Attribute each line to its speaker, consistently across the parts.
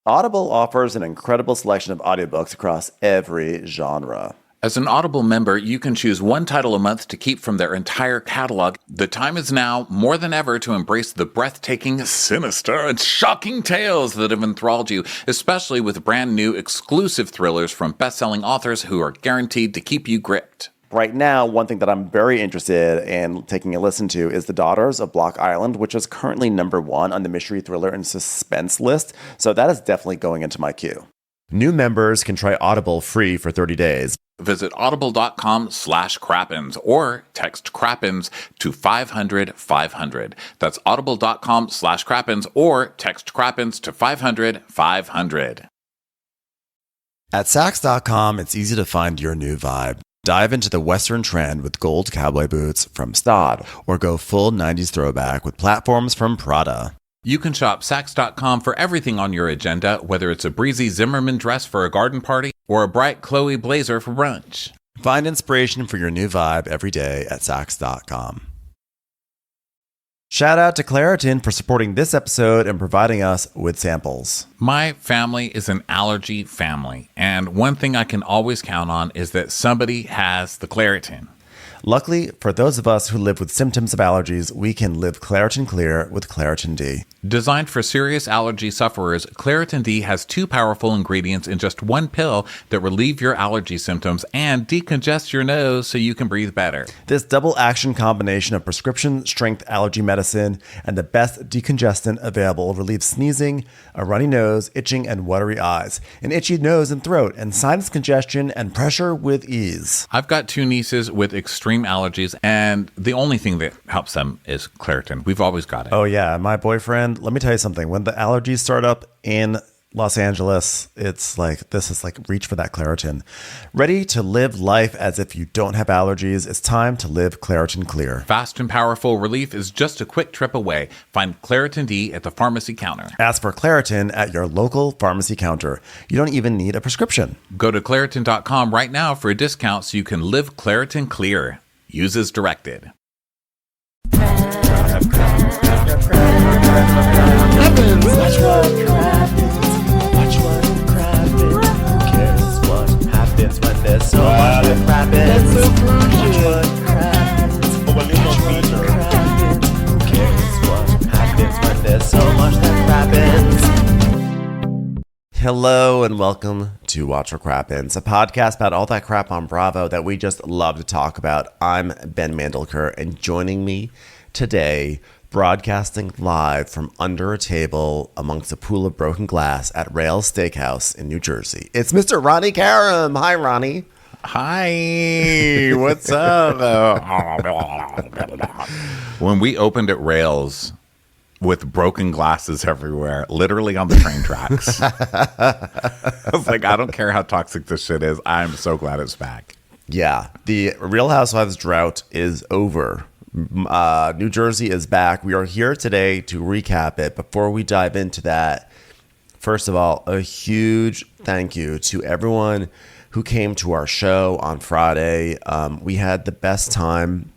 Speaker 1: Audible offers an incredible selection of audiobooks across every genre.
Speaker 2: As an Audible member, you can choose one title a month to keep from their entire catalog. The time is now, more than ever, to embrace the breathtaking, sinister, and shocking tales that have enthralled you, especially with brand new exclusive thrillers from best-selling authors who are guaranteed to keep you gripped.
Speaker 1: Right now, one thing that I'm very interested in taking a listen to is The Daughters of Block Island, which is currently #1 on the mystery thriller and suspense list. So that is definitely going into my queue. New members can try Audible free for 30 days.
Speaker 2: Visit audible.com/crappens or text crappens to 500-500. That's audible.com/crappens or text crappens to 500-500.
Speaker 1: At Saks.com, it's easy to find your new vibe. Dive into the Western trend with gold cowboy boots from Staud, or go full 90s throwback with platforms from Prada.
Speaker 2: You can shop Saks.com for everything on your agenda, whether it's a breezy Zimmermann dress for a garden party or a bright Chloe blazer for brunch.
Speaker 1: Find inspiration for your new vibe every day at Saks.com. Shout out to Claritin for supporting this episode and providing us with samples.
Speaker 2: My family is an allergy family, and one thing I can always count on is that somebody has the Claritin.
Speaker 1: Luckily, for those of us who live with symptoms of allergies, we can live Claritin Clear with Claritin D.
Speaker 2: Designed for serious allergy sufferers, Claritin D has 2 powerful ingredients in just 1 pill that relieve your allergy symptoms and decongest your nose so you can breathe better.
Speaker 1: This double action combination of prescription strength allergy medicine and the best decongestant available relieves sneezing, a runny nose, itching, and watery eyes, an itchy nose and throat, and sinus congestion and pressure with ease.
Speaker 2: I've got 2 nieces with extreme allergies, and the only thing that helps them is Claritin. We've always got it.
Speaker 1: Oh yeah, my boyfriend, let me tell you something. When the allergies start up in Los Angeles, it's like, this is like reach for that Claritin. Ready to live life as if you don't have allergies? It's time to live Claritin Clear.
Speaker 2: Fast and powerful relief is just a quick trip away. Find Claritin D at the pharmacy counter.
Speaker 1: Ask for Claritin at your local pharmacy counter. You don't even need a prescription.
Speaker 2: Go to Claritin.com right now for a discount so you can live Claritin Clear. Use as directed.
Speaker 1: Hello and welcome to Watch What Crappens, a podcast about all that crap on Bravo that we just love to talk about. I'm Ben Mandelker, and joining me today, broadcasting live from under a table amongst a pool of broken glass at Rails Steakhouse in New Jersey, it's Mr. Ronnie Karam. Hi, Ronnie.
Speaker 2: Hi, what's up? When we opened at Rails with broken glasses everywhere, literally on the train tracks, I was like, I don't care how toxic this shit is. I'm so glad it's back.
Speaker 1: Yeah, the Real Housewives drought is over. New Jersey is back. We are here today to recap it. Before we dive into that, first of all, a huge thank you to everyone who came to our show on Friday. We had the best time.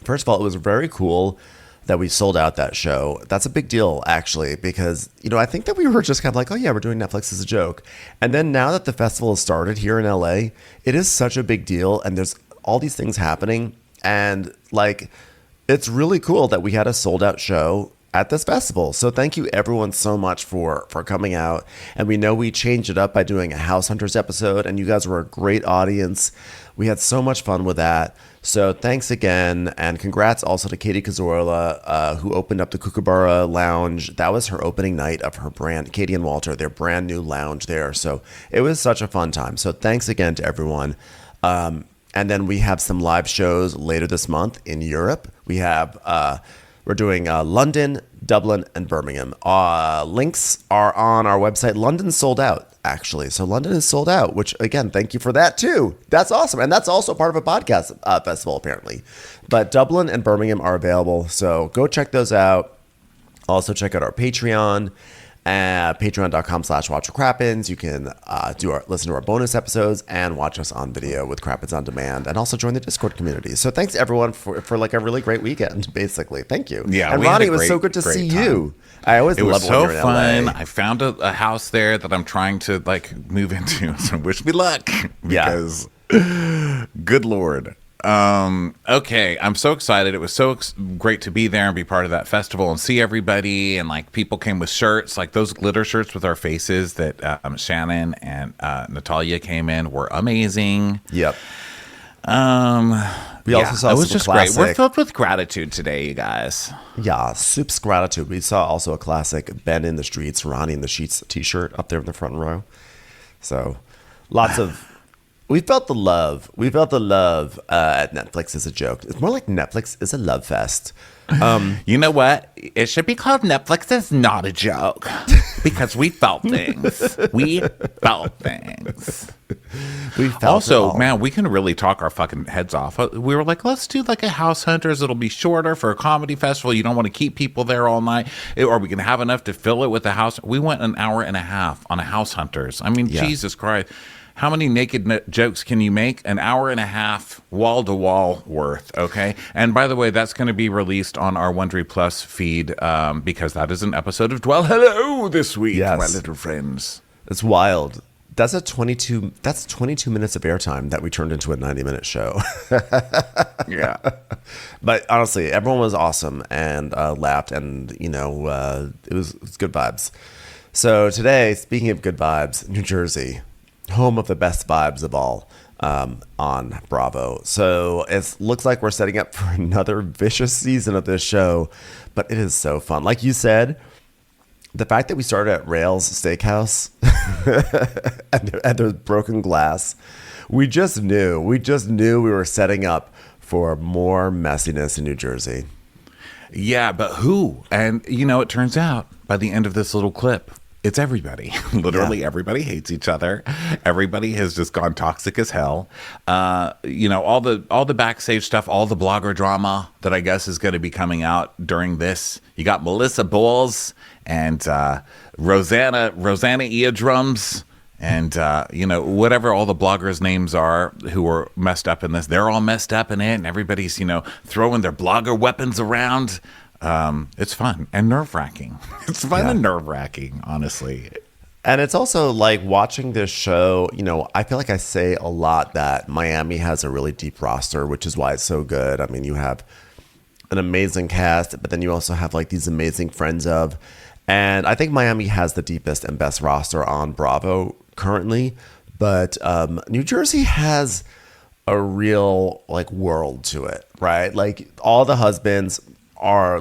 Speaker 1: First of all, it was very cool that we sold out that show. That's a big deal, actually, because, you know, I think that we were just kind of like, oh yeah, we're doing Netflix as a joke. And then now that the festival has started here in LA, it is such a big deal, and there's all these things happening, and like, it's really cool that we had a sold out show at this festival. So thank you everyone so much for coming out. And we know we changed it up by doing a House Hunters episode, and you guys were a great audience. We had so much fun with that. So thanks again, and congrats also to Katie Cazorla, who opened up the Kookaburra Lounge. That was her opening night of her brand, Katie and Walter, their brand new lounge there. So it was such a fun time. So thanks again to everyone. And then we have some live shows later this month in Europe. We have we're doing London, Dublin, and Birmingham. Links are on our website. London's sold out, actually. So London is sold out, which, again, thank you for that, too. That's awesome. And that's also part of a podcast festival, apparently. But Dublin and Birmingham are available. So go check those out. Also check out our Patreon. Patreon.com/WatchWhatCrappens. You can listen to our bonus episodes and watch us on video with Crappens on Demand, and also join the Discord community. So thanks everyone for like a really great weekend, basically. Thank you.
Speaker 2: Yeah,
Speaker 1: and Ronnie, it was so good to see you. I always love it when you're in LA. It was so fun.
Speaker 2: I found a house there that I'm trying to like move into. So wish me luck because good Lord. Okay, I'm so excited. It was so great to be there and be part of that festival and see everybody. And like people came with shirts, like those glitter shirts with our faces that Shannon and Natalia came in were amazing.
Speaker 1: Yep. We also saw
Speaker 2: it was
Speaker 1: some
Speaker 2: just
Speaker 1: classic,
Speaker 2: great. We're filled with gratitude today, you guys.
Speaker 1: Yeah, soups gratitude. We saw also a classic Ben in the Streets, Ronnie in the Sheets t-shirt up there in the front row. So lots of... We felt the love. We felt the love at Netflix as a joke. It's more like Netflix is a love fest.
Speaker 2: You know what? It should be called Netflix is not a joke because we felt things. We felt things.
Speaker 1: We felt
Speaker 2: also, man, we can really talk our fucking heads off. We were like, let's do like a House Hunters. It'll be shorter for a comedy festival. You don't want to keep people there all night. Or we can have enough to fill it with a house. We went an hour and a half on a House Hunters. I mean, Jesus Christ. How many naked jokes can you make? An hour and a half, wall to wall worth. Okay. And by the way, that's going to be released on our Wondery Plus feed because that is an episode of Dwell Hello this week, my little friends.
Speaker 1: It's wild. That's 22 minutes of airtime that we turned into a 90-minute show.
Speaker 2: Yeah.
Speaker 1: But honestly, everyone was awesome and laughed, and it was good vibes. So today, speaking of good vibes, New Jersey, home of the best vibes of all, on Bravo. So it looks like we're setting up for another vicious season of this show, but it is so fun. Like you said, the fact that we started at Rails Steakhouse and there's broken glass, we just knew we were setting up for more messiness in New Jersey.
Speaker 2: Yeah, but who? And it turns out by the end of this little clip, it's everybody. Literally everybody hates each other. Everybody has just gone toxic as hell. All the backstage stuff, all the blogger drama that I guess is going to be coming out during this. You got Melissa Bowles and Rosanna Eardrums and whatever all the bloggers' names are who were messed up in this. They're all messed up in it, and everybody's throwing their blogger weapons around. It's fun and nerve-wracking. It's fun and nerve-wracking, honestly.
Speaker 1: And it's also like watching this show, I feel like I say a lot that Miami has a really deep roster, which is why it's so good. I mean, you have an amazing cast, but then you also have like these amazing friends of, and I think Miami has the deepest and best roster on Bravo currently, but New Jersey has a real like world to it, right? Like all the husbands are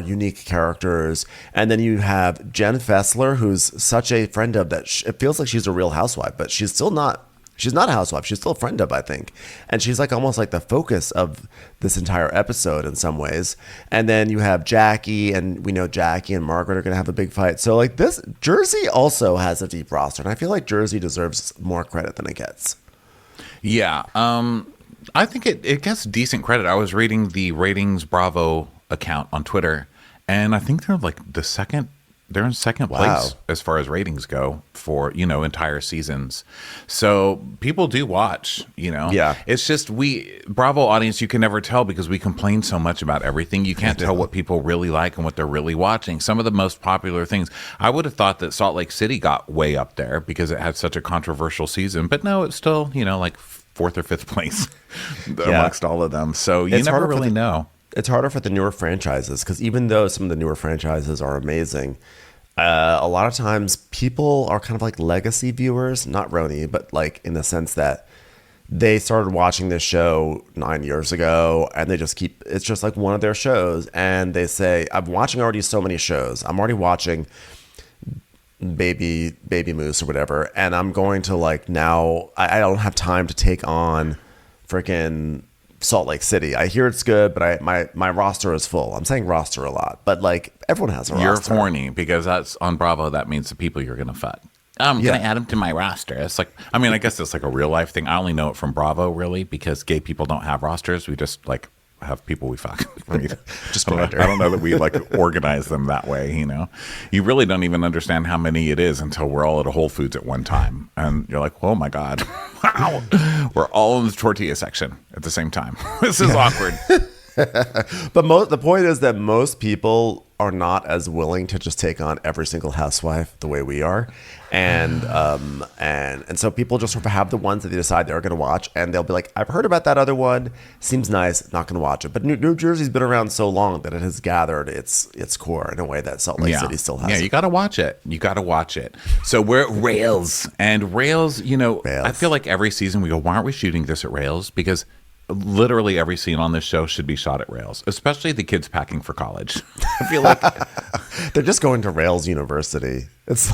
Speaker 1: unique characters, and then you have Jen Fessler, who's such a friend of that. It feels like she's a real housewife, but she's still not. She's not a housewife. She's still a friend of, I think, and she's like almost like the focus of this entire episode in some ways. And then you have Jackie, and we know Jackie and Margaret are going to have a big fight. So like this, Jersey also has a deep roster, and I feel like Jersey deserves more credit than it gets.
Speaker 2: Yeah, I think it gets decent credit. I was reading the Ratings Bravo account on Twitter, and I think they're like they're in second place as far as ratings go for entire seasons. So people do watch. It's just Bravo audience, you can never tell because we complain so much about everything. You can't tell what people really like and what they're really watching. Some of the most popular things, I would have thought that Salt Lake City got way up there because it had such a controversial season, but no, it's still like fourth or fifth place amongst all of them. So you never really know.
Speaker 1: It's harder for the newer franchises because even though some of the newer franchises are amazing, a lot of times people are kind of like legacy viewers, not RHONJ, but like in the sense that they started watching this show 9 years ago and they just it's just like one of their shows. And they say, I'm watching already so many shows. I'm already watching Baby Moose or whatever. And I'm going to like now, I don't have time to take on freaking Salt Lake City. I hear it's good, but my roster is full. I'm saying roster a lot, but like everyone has a roster.
Speaker 2: You're horny because that's on Bravo. That means the people you're going to fuck. I'm going to add them to my roster. It's like, I guess it's like a real life thing. I only know it from Bravo really because gay people don't have rosters. We just like have people we fuck. I mean,
Speaker 1: Just
Speaker 2: I
Speaker 1: grinder.
Speaker 2: don't know that we like organize them that way. You really don't even understand how many it is until we're all at a Whole Foods at one time, and you're like, oh my god, wow, we're all in the tortilla section at the same time. This is awkward.
Speaker 1: But the point is that most people are not as willing to just take on every single housewife the way we are, and so people just sort of have the ones that they decide they're going to watch, and they'll be like, I've heard about that other one, seems nice, not going to watch it. But New Jersey's been around so long that it has gathered its core in a way that Salt Lake City still has.
Speaker 2: Yeah, you got to watch it. So we're at Rails, and Rails, I feel like every season we go, why aren't we shooting this at Rails? Because literally every scene on this show should be shot at Rails, especially the kids packing for college. I feel like
Speaker 1: they're just going to Rails University. It's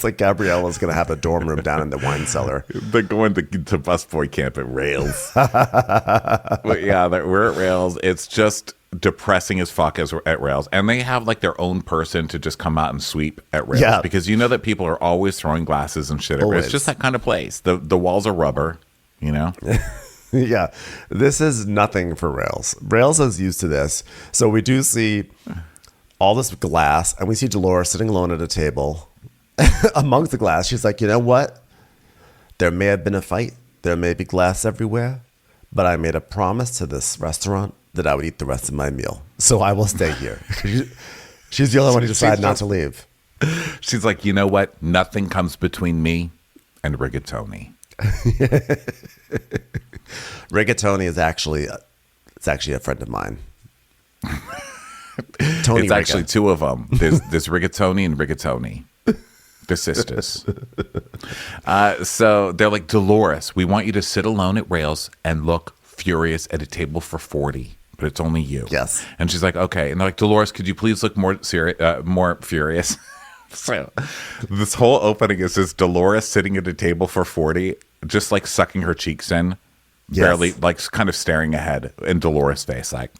Speaker 1: like Gabriella's going to have a dorm room down in the wine cellar.
Speaker 2: They're going to busboy camp at Rails. But yeah, we're at Rails. It's just depressing as fuck at Rails. And they have like their own person to just come out and sweep at Rails.
Speaker 1: Yeah.
Speaker 2: Because you know that people are always throwing glasses and shit at Rails. It's just that kind of place. The walls are rubber,
Speaker 1: Yeah, this is nothing for Rails. Rails is used to this. So we do see all this glass, and we see Dolores sitting alone at a table amongst the glass. She's like, you know what? There may have been a fight. There may be glass everywhere. But I made a promise to this restaurant that I would eat the rest of my meal. So I will stay here. She's the only one who decided not to leave.
Speaker 2: She's like, you know what? Nothing comes between me and rigatoni.
Speaker 1: Rigatoni is actually a friend of mine. Tony
Speaker 2: it's actually two of them. There's rigatoni and rigatoni. They're sisters. So they're like, Dolores, we want you to sit alone at Rails and look furious at a table for 40, but it's only you.
Speaker 1: Yes.
Speaker 2: And she's like, okay. And they're like, Dolores, could you please look more furious? So this whole opening is just Dolores sitting at a table for 40, just like sucking her cheeks in.
Speaker 1: Yes.
Speaker 2: Barely, like kind of staring ahead in Dolores' face, like,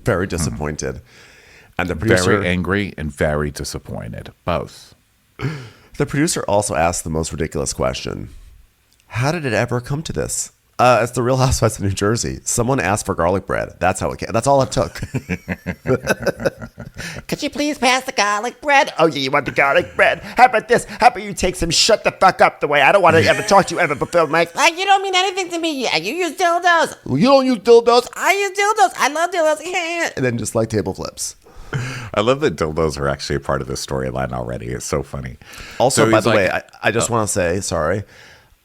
Speaker 1: Very disappointed. And the producer,
Speaker 2: very angry and very disappointed, both.
Speaker 1: The producer also asked the most ridiculous question. How did it ever come to this? It's the Real Housewives of New Jersey. Someone asked for garlic bread. That's how it came. That's all it took. Could you please pass the garlic bread? Oh, yeah, you want the garlic bread? How about this? How about you take some shut the fuck up the way I don't want to ever talk to you ever before Mike.
Speaker 3: Like, you don't mean anything to me. Yeah, you use dildos.
Speaker 1: You don't use dildos.
Speaker 3: I use dildos. I love dildos.
Speaker 1: And then just like table flips.
Speaker 2: I love that dildos are actually a part of this storyline already. It's so funny.
Speaker 1: Also,
Speaker 2: So
Speaker 1: by
Speaker 2: he's
Speaker 1: the
Speaker 2: like-
Speaker 1: way, I just want to say, sorry.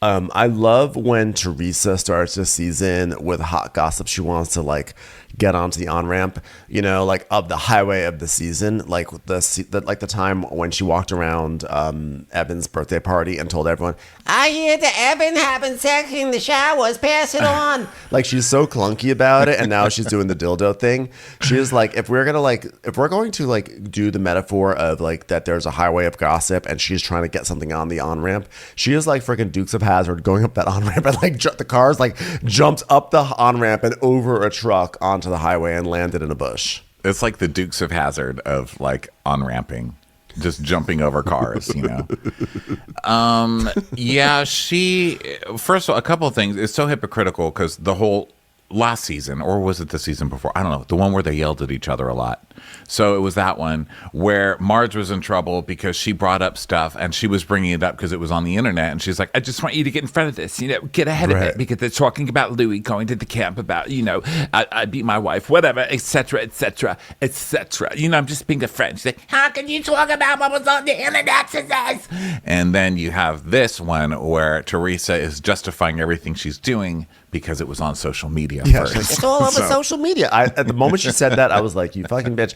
Speaker 1: I love when Teresa starts this season with hot gossip. She wants to like get onto the on-ramp, like of the highway of the season, like the time when she walked around Evan's birthday party and told everyone,
Speaker 3: I hear that Evan having sex in the showers. Pass it on.
Speaker 1: like she's so clunky about it, and now she's doing the dildo thing. She is like, if we're going to like do the metaphor of like that there's a highway of gossip and she's trying to get something on the on-ramp, she is like freaking Dukes of Hazzard going up that on-ramp and like the cars like jumped up the on-ramp and over a truck onto the highway and landed in a bush.
Speaker 2: It's like the Dukes of Hazzard of like on-ramping, just jumping over cars, Yeah, first of all, a couple of things. It's so hypocritical because the whole last season, or was it the season before? I don't know. The one where they yelled at each other a lot. So it was that one where Marge was in trouble because she brought up stuff and she was bringing it up because it was on the internet. And she's like, I just want you to get in front of this, get ahead of it because they're talking about Louis going to the camp about, I beat my wife, whatever, etc., etc., etc. I'm just being a friend. She's like,
Speaker 3: How can you talk about what was on the internet today?
Speaker 2: and then you have this one where Teresa is justifying everything she's doing because it was on social media first.
Speaker 1: It's all over social media. At the moment she said that, I was like, you fucking bitch.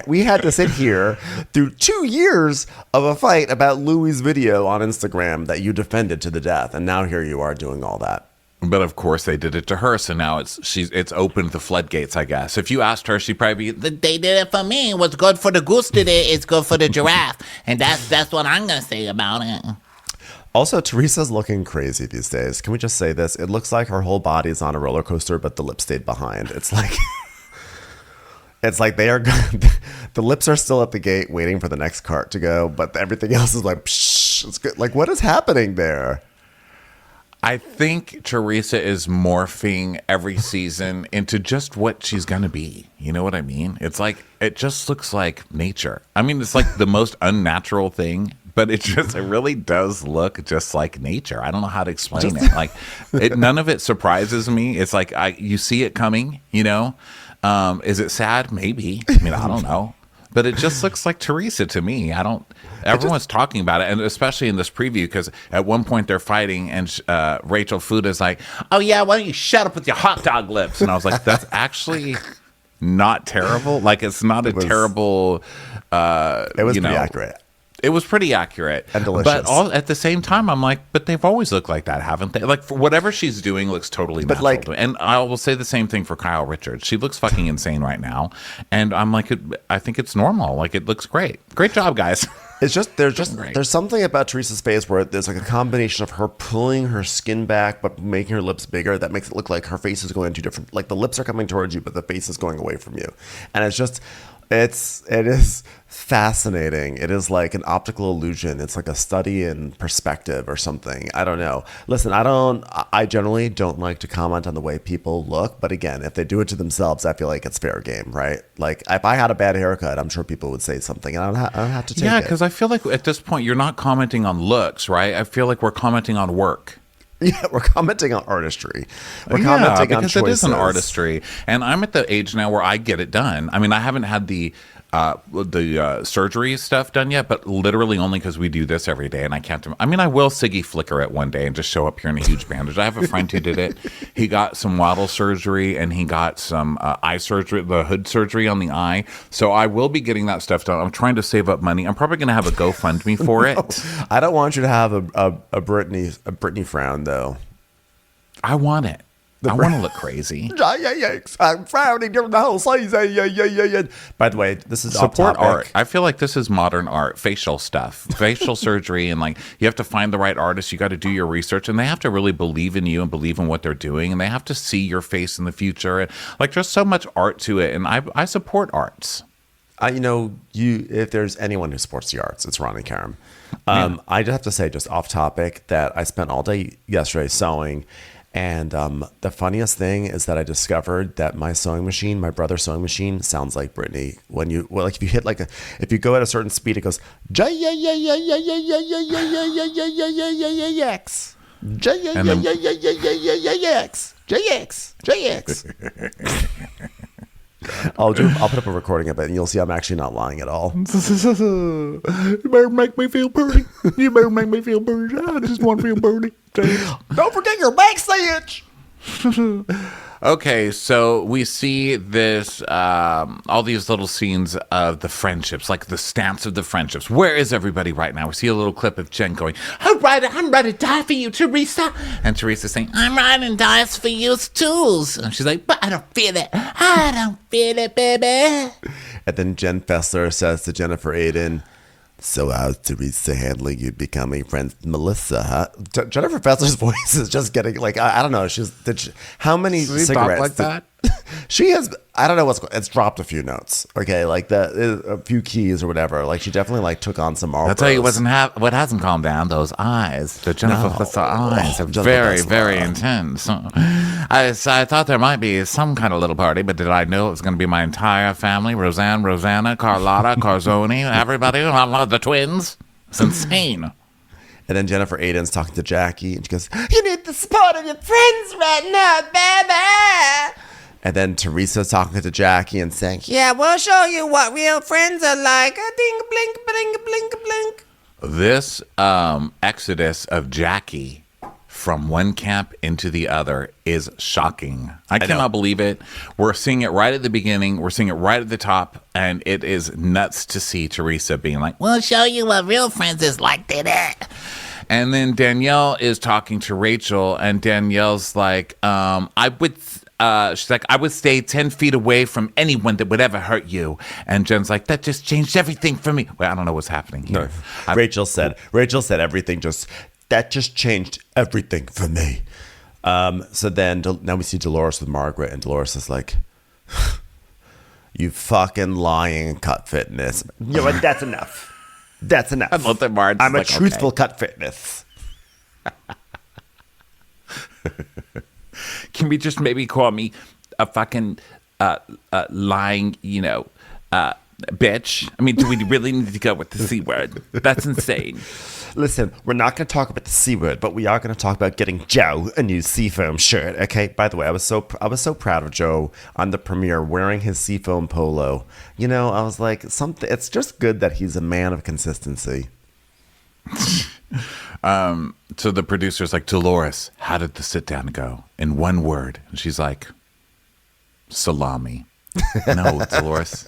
Speaker 1: We had to sit here through 2 years of a fight about Louis' video on Instagram that you defended to the death. And now here you are doing all that.
Speaker 2: But of course they did it to her, so now it's opened the floodgates, I guess. If you asked her, she'd probably be,
Speaker 3: They did it for me. What's good for the goose today is good for the giraffe. And that's what I'm going to say about it.
Speaker 1: Also, Teresa's looking crazy these days. Can we just say this? It looks like her whole body's on a roller coaster, but the lips stayed behind. It's like... It's like they are, the lips are still at the gate waiting for the next cart to go, but everything else is like, psh, it's good. Like, what is happening there?
Speaker 2: I think Teresa is morphing every season into just what she's going to be. You know what I mean? It's like, it just looks like nature. I mean, it's like the most unnatural thing, but it really does look just like nature. I don't know how to explain it. Like, none of it surprises me. It's like, you see it coming, you know? Is it sad? Maybe. I mean, I don't know. But it just looks like Teresa to me. Everyone's talking about it, and especially in this preview, because at one point they're fighting, and Rachel Fuda's like, "Oh yeah, why don't you shut up with your hot dog lips?" And I was like, "That's actually not terrible. Like, it's not a terrible."
Speaker 1: It was pretty accurate.
Speaker 2: It was pretty accurate
Speaker 1: and delicious.
Speaker 2: But at the same time, I'm like, but they've always looked like that, haven't they? Like, for whatever she's doing looks totally natural. Like, and I will say the same thing for Kyle Richards. She looks fucking insane right now. And I'm like, I think it's normal. Like, it looks great. Great job, guys.
Speaker 1: It's just there's something about Teresa's face where there's like a combination of her pulling her skin back but making her lips bigger that makes it look like her face is going in two different, like the lips are coming towards you but the face is going away from you. And it's just it is fascinating. It is like an optical illusion. It's like a study in perspective or something. I don't know. Listen, I generally don't like to comment on the way people look, but again, if they do it to themselves, I feel like it's fair game, right? Like, if I had a bad haircut, I'm sure people would say something, and I don't have to take it.
Speaker 2: Yeah, because I feel like at this point, you're not commenting on looks, right? I feel like we're commenting on work.
Speaker 1: Yeah, we're commenting on artistry. We're commenting on choices.
Speaker 2: Because it is an artistry. And I'm at the age now where I get it done. I mean, I haven't had the surgery stuff done yet, but literally only because we do this every day, and I can't. I mean, I will Siggy flicker it one day and just show up here in a huge bandage. I have a friend who did it. He got some waddle surgery and he got some eye surgery, the hood surgery on the eye. So I will be getting that stuff done. I'm trying to save up money. I'm probably going to have a GoFundMe for it.
Speaker 1: I don't want you to have a Britney frown though.
Speaker 2: I want it. I want to look crazy.
Speaker 1: I'm frowning during the whole season. By the way, this is
Speaker 2: support art. I feel like this is modern art, facial stuff, facial surgery, and like you have to find the right artist. You got to do your research, and they have to really believe in you and believe in what they're doing, and they have to see your face in the future. And like, there's so much art to it, and I support arts.
Speaker 1: If there's anyone who supports the arts, it's Ron and Karen. I just have to say, just off topic, that I spent all day yesterday sewing. And the funniest thing is that I discovered that my brother's sewing machine sounds like Britney. If you hit if you go at a certain speed, it goes J-X. I'll put up a recording of it, and you'll see I'm actually not lying at all.
Speaker 2: You better make me feel pretty. You better make me feel pretty. I just want to feel pretty.
Speaker 1: Don't forget your back stitch.
Speaker 2: Okay, so we see this, all these little scenes of the friendships, like the stance of the friendships. Where is everybody right now? We see a little clip of Jen going, I'm ready to die for you, Teresa. And Teresa saying, I'm ready to die for you, too. And she's like, but I don't feel it. I don't feel it, baby.
Speaker 1: And then Jen Fessler says to Jennifer Aiden, so how's Teresa handling you becoming friends with Melissa, huh? Jennifer Fessler's voice is just getting like, I don't know. How many cigarettes?
Speaker 2: Like that?
Speaker 1: She has, I don't know it's dropped a few notes. Okay. Like a few keys or whatever. Like she definitely like took on some Marlboros.
Speaker 2: I'll tell you what hasn't calmed down, those eyes. The Jennifer Fessler eyes are very, very intense. So I thought there might be some kind of little party, but did I know it was going to be my entire family? Rosanna, Carlotta, Carzoni, everybody, the twins. It's insane.
Speaker 1: And then Jennifer Aiden's talking to Jackie, and she goes, you need the support of your friends right now, baby. And then Teresa's talking to Jackie and saying, yeah, we'll show you what real friends are like. A ding, blink, blink, blink, blink.
Speaker 2: This exodus of Jackie from one camp into the other is shocking. I cannot believe it. We're seeing it right at the beginning. We're seeing it right at the top. And it is nuts to see Teresa being like,
Speaker 3: we'll show you what real friends is like, baby.
Speaker 2: And then Danielle is talking to Rachel, and Danielle's like, she's like, I would stay 10 feet away from anyone that would ever hurt you. And Jen's like, that just changed everything for me. Well, I don't know what's happening here.
Speaker 1: No. Rachel said that just changed everything for me. So then now we see Dolores with Margaret, and Dolores is like, you fucking lying cut fitness. You know what? That's enough. That's enough.
Speaker 2: I love that Marge.
Speaker 1: I'm a truthful cut fitness.
Speaker 2: Can we just maybe call me a fucking lying, bitch? I mean, do we really need to go with the C word? That's insane.
Speaker 1: Listen, we're not going to talk about the C word, but we are going to talk about getting Joe a new Seafoam shirt. Okay. By the way, I was so proud of Joe on the premiere wearing his Seafoam polo. I was like, it's just good that he's a man of consistency.
Speaker 2: So the producer's like, Dolores, how did the sit down go? In one word. And she's like, salami. No, Dolores.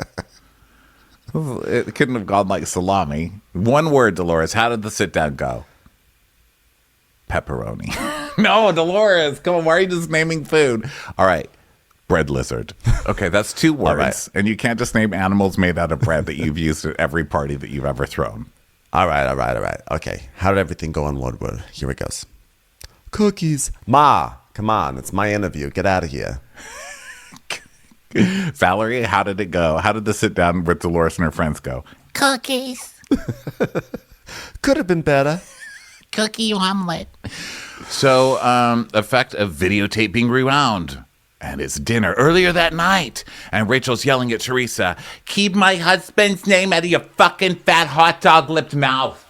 Speaker 2: It couldn't have gone like salami. One word, Dolores. How did the sit down go? Pepperoni. No, Dolores. Come on. Why are you just naming food? All right. Bread lizard. Okay, that's 2 words.
Speaker 1: Right.
Speaker 2: And you can't just name animals made out of bread that you've used at every party that you've ever thrown.
Speaker 1: All right. Okay. How did everything go on one word? Here it goes. Cookies. Ma, come on. It's my interview. Get out of here.
Speaker 2: Valerie, how did it go? How did the sit down with Dolores and her friends go?
Speaker 3: Cookies.
Speaker 1: Could have been better.
Speaker 3: Cookie omelet.
Speaker 2: So, effect of videotape being rewound. And it's dinner earlier that night. And Rachel's yelling at Teresa, keep my husband's name out of your fucking fat hot dog lipped mouth.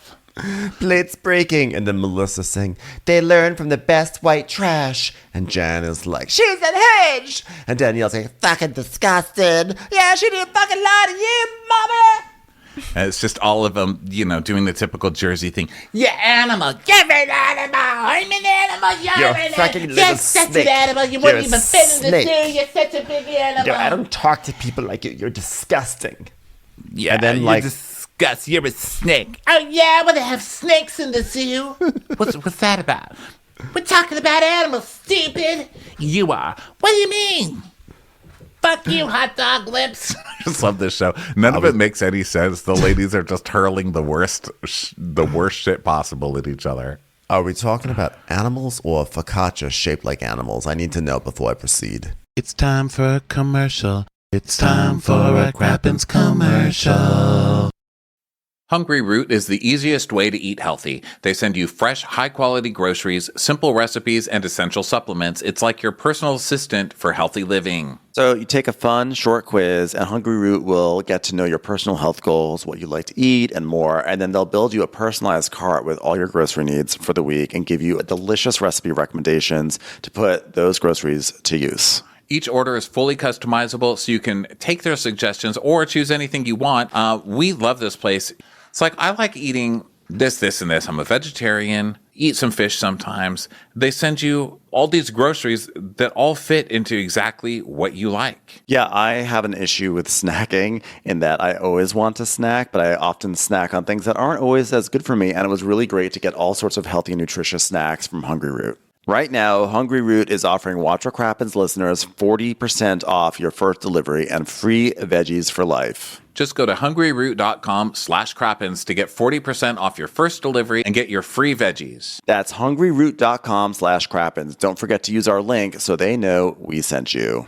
Speaker 1: Plates breaking. And then Melissa saying, they learn from the best white trash. And Jan is like, she's unhinged. And Danielle's saying, fucking disgusted. Yeah, she didn't fucking lie to you, mama.
Speaker 2: And it's just all of them, doing the typical Jersey thing.
Speaker 3: You're animal. You're an animal. I'm an animal. You're an
Speaker 1: fucking
Speaker 3: animal.
Speaker 1: little
Speaker 3: You're such
Speaker 1: snake.
Speaker 3: an animal. You
Speaker 1: You're
Speaker 3: wouldn't
Speaker 1: a
Speaker 3: even fit in the
Speaker 1: snake.
Speaker 3: zoo. You're such a big animal.
Speaker 1: I don't talk to people like you. You're disgusting.
Speaker 2: Yeah,
Speaker 1: And then,
Speaker 2: you're
Speaker 1: like-
Speaker 2: disgust. You're a snake.
Speaker 3: Oh, yeah, well, they have snakes in the zoo.
Speaker 2: What's that about?
Speaker 3: We're talking about animals, stupid.
Speaker 2: You are.
Speaker 3: What do you mean? Fuck you, hot dog lips.
Speaker 2: I just love this show. None of it makes any sense. The ladies are just hurling the worst shit possible at each other.
Speaker 1: Are we talking about animals or focaccia shaped like animals? I need to know before I proceed.
Speaker 2: It's time for a commercial. It's time for a Crappens commercial. Hungry Root is the easiest way to eat healthy. They send you fresh, high-quality groceries, simple recipes, and essential supplements. It's like your personal assistant for healthy living.
Speaker 1: So you take a fun, short quiz, and Hungry Root will get to know your personal health goals, what you like to eat, and more. And then they'll build you a personalized cart with all your grocery needs for the week and give you delicious recipe recommendations to put those groceries to use.
Speaker 2: Each order is fully customizable, so you can take their suggestions or choose anything you want. We love this place. It's like, I like eating this, and this. I'm a vegetarian, eat some fish sometimes. They send you all these groceries that all fit into exactly what you like.
Speaker 1: Yeah, I have an issue with snacking in that I always want to snack, but I often snack on things that aren't always as good for me. And it was really great to get all sorts of healthy and nutritious snacks from Hungry Root. Right now, Hungry Root is offering Watch What Crappens listeners 40% off your first delivery and free veggies for life.
Speaker 2: Just go to hungryroot.com/crappens to get 40% off your first delivery and get your free veggies.
Speaker 1: That's hungryroot.com/crappens. Don't forget to use our link so they know we sent you.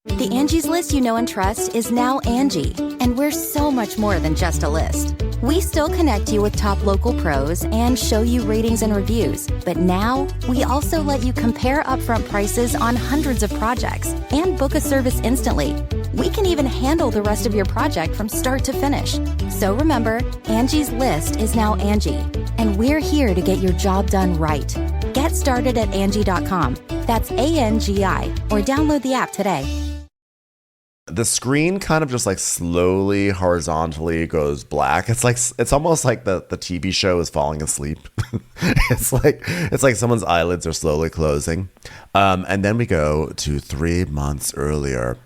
Speaker 4: The Angie's List you know and trust is now Angie, and we're so much more than just a list. We still connect you with top local pros and show you ratings and reviews, but now we also let you compare upfront prices on hundreds of projects and book a service instantly. We can even handle the rest of your project from start to finish. So remember, Angie's List is now Angie, and we're here to get your job done right. Get started at Angie.com. That's ANGI, or download the app today.
Speaker 1: The screen kind of just like slowly horizontally goes black. It's almost like the TV show is falling asleep. It's like someone's eyelids are slowly closing. And then we go to 3 months earlier.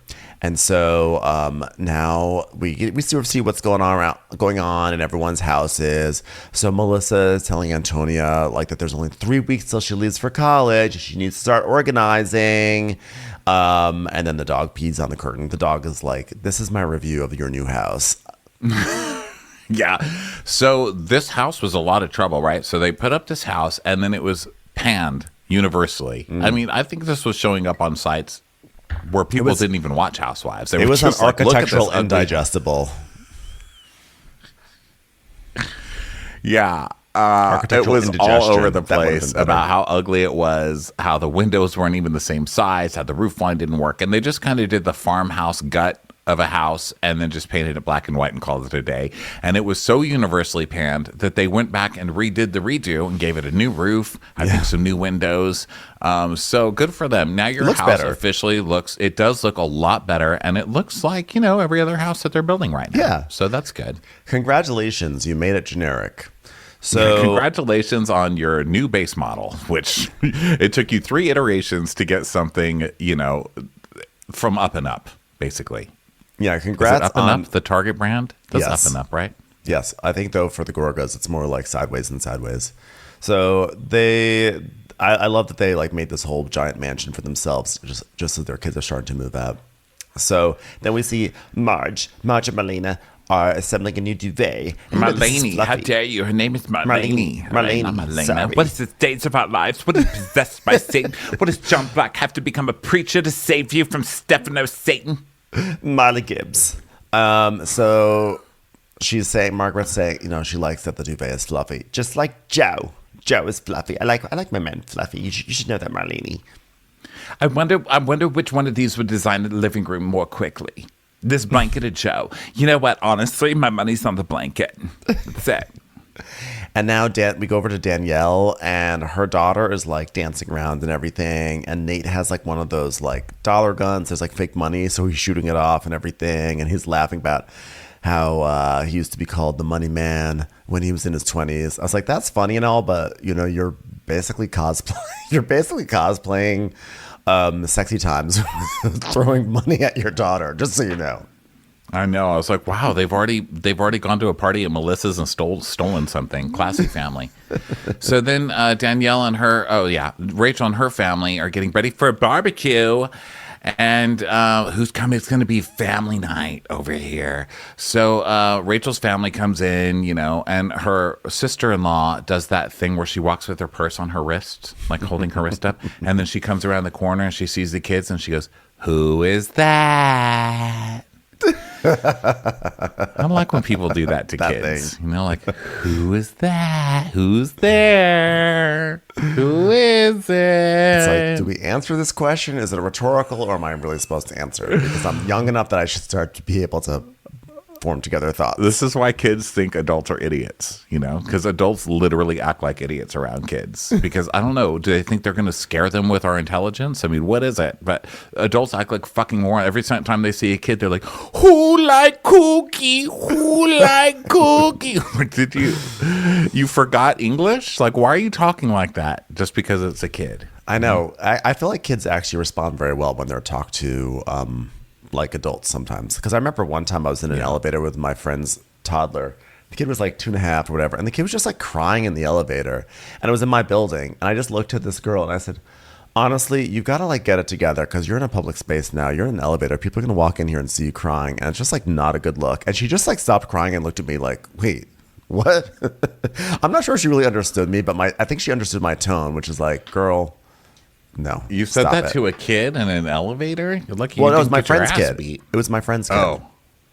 Speaker 1: And so now we sort of see what's going on in everyone's houses. So Melissa is telling Antonia like that there's only 3 weeks till she leaves for college. She needs to start organizing. And then the dog pees on the curtain. The dog is like, "This is my review of your new house."
Speaker 2: Yeah. So this house was a lot of trouble, right? So they put up this house and then it was panned universally. I mean, I think this was showing up on sites where people didn't even watch Housewives. They
Speaker 1: It
Speaker 2: were
Speaker 1: was an
Speaker 2: just like, "Look at this
Speaker 1: architectural
Speaker 2: ugly-"
Speaker 1: indigestible.
Speaker 2: Yeah. It
Speaker 1: Architectural
Speaker 2: was all
Speaker 1: indigestion.
Speaker 2: over the
Speaker 1: That would've
Speaker 2: place
Speaker 1: been better.
Speaker 2: about how ugly it was, how the windows weren't even the same size, how the roof line didn't work. And they just kind of did the farmhouse gut of a house and then just painted it black and white and called it a day. And it was so universally panned that they went back and redid the redo and gave it a new roof, I think some new windows. So good for them. Now your
Speaker 1: looks
Speaker 2: house
Speaker 1: better.
Speaker 2: officially it does look a lot better, and it looks like, every other house that they're building right now.
Speaker 1: Yeah.
Speaker 2: So that's good.
Speaker 1: Congratulations, you made it generic. So
Speaker 2: Congratulations on your new base model, which it took you 3 iterations to get something, from Up and Up, basically.
Speaker 1: yeah,
Speaker 2: Is
Speaker 1: congrats
Speaker 2: it Up and
Speaker 1: on
Speaker 2: Up, the Target brand? That's
Speaker 1: Yes.
Speaker 2: Up and Up, right?
Speaker 1: Yes, I think though for the Gorgas, it's more like sideways and sideways. So I love that they like made this whole giant mansion for themselves, just as their kids are starting to move out. So then we see Marge and Marlena are assembling a new duvet. And this is
Speaker 2: Marlene, how
Speaker 1: fluffy.
Speaker 2: dare you? Her name is Marlene.
Speaker 1: Marlene,
Speaker 2: Not Marlena.
Speaker 1: sorry.
Speaker 2: What is the stage of our lives? What is possessed by Satan? What does John Black have to become a preacher to save you from Stefano Satan?
Speaker 1: Marley Gibbs. So she's saying, Margaret's saying, she likes that the duvet is fluffy, just like Joe. Joe is fluffy. I like my men fluffy. You should know that, Marlene.
Speaker 2: I wonder which one of these would design the living room more quickly. This blanket or Joe? You know what? Honestly, my money's on the blanket. That's it.
Speaker 1: And now we go over to Danielle, and her daughter is like dancing around and everything. And Nate has like one of those like dollar guns. There's like fake money, so he's shooting it off and everything. And he's laughing about how he used to be called the money man when he was in his 20s. I was like, that's funny and all, but you're basically cosplaying. You're basically cosplaying sexy times, throwing money at your daughter. Just so you know.
Speaker 2: I know. I was like, wow, they've already gone to a party at Melissa's and stolen something. Classy family. So then Danielle and Rachel and her family are getting ready for a barbecue. And who's coming? It's going to be family night over here. So Rachel's family comes in, and her sister-in-law does that thing where she walks with her purse on her wrist, like holding her wrist up. And then she comes around the corner and she sees the kids and she goes, "Who is that?" I don't like when people do that to kids.
Speaker 1: thing.
Speaker 2: Like, who is that? Who's there? Who is it?
Speaker 1: It's like, do we answer this question? Is it rhetorical, or am I really supposed to answer it? Because I'm young enough that I should start to be able to form together thoughts.
Speaker 2: This is why kids think adults are idiots, because adults literally act like idiots around kids. Because I don't know, do they think they're going to scare them with our intelligence? I mean, what is it? But adults act like fucking morons. Every time they see a kid, they're like, "Who like cookie? Who like cookie?" Did you forgot English? Like, why are you talking like that? Just because it's a kid?
Speaker 1: I know. I feel like kids actually respond very well when they're talked to like adults sometimes. Because I remember one time I was in an elevator with my friend's toddler. The kid was like 2.5 or whatever. And the kid was just like crying in the elevator. And it was in my building. And I just looked at this girl and I said, honestly, you've got to like get it together, because you're in a public space now. You're in an elevator. People are going to walk in here and see you crying. And it's just like not a good look. And she just like stopped crying and looked at me like, wait, what? I'm not sure she really understood me, but I think she understood my tone, which is like, girl, no.
Speaker 2: You said
Speaker 1: stop
Speaker 2: that
Speaker 1: it.
Speaker 2: to a kid in an elevator? You're lucky
Speaker 1: Well,
Speaker 2: you
Speaker 1: no, it was
Speaker 2: didn't
Speaker 1: my
Speaker 2: get your
Speaker 1: friend's
Speaker 2: ass
Speaker 1: kid.
Speaker 2: beat.
Speaker 1: It was my friend's kid.
Speaker 2: Oh.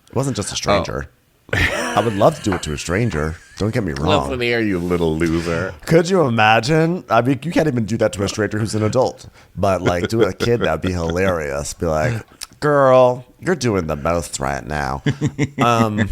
Speaker 1: It wasn't just a stranger. I would love to do it to a stranger. Don't get me wrong.
Speaker 2: Listen here, you little loser.
Speaker 1: Could you imagine? I mean, you can't even do that to a stranger who's an adult. But like, do it to a kid, that'd be hilarious. Be like, girl, you're doing the most right now. I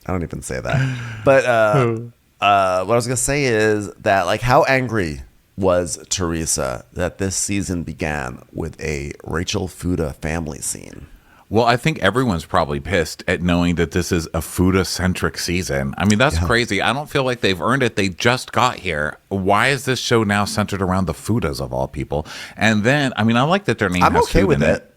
Speaker 1: don't even say that. But what I was gonna say is that, like, how angry was Teresa that this season began with a Rachel Fuda family scene?
Speaker 2: Well, I think everyone's probably pissed at knowing that this is a Fuda-centric season. I mean, that's crazy. I don't feel like they've earned it. They just got here. Why is this show now centered around the Fudas of all people? And then, I mean, I like that their name
Speaker 1: I'm
Speaker 2: has
Speaker 1: okay
Speaker 2: food
Speaker 1: with
Speaker 2: in
Speaker 1: it.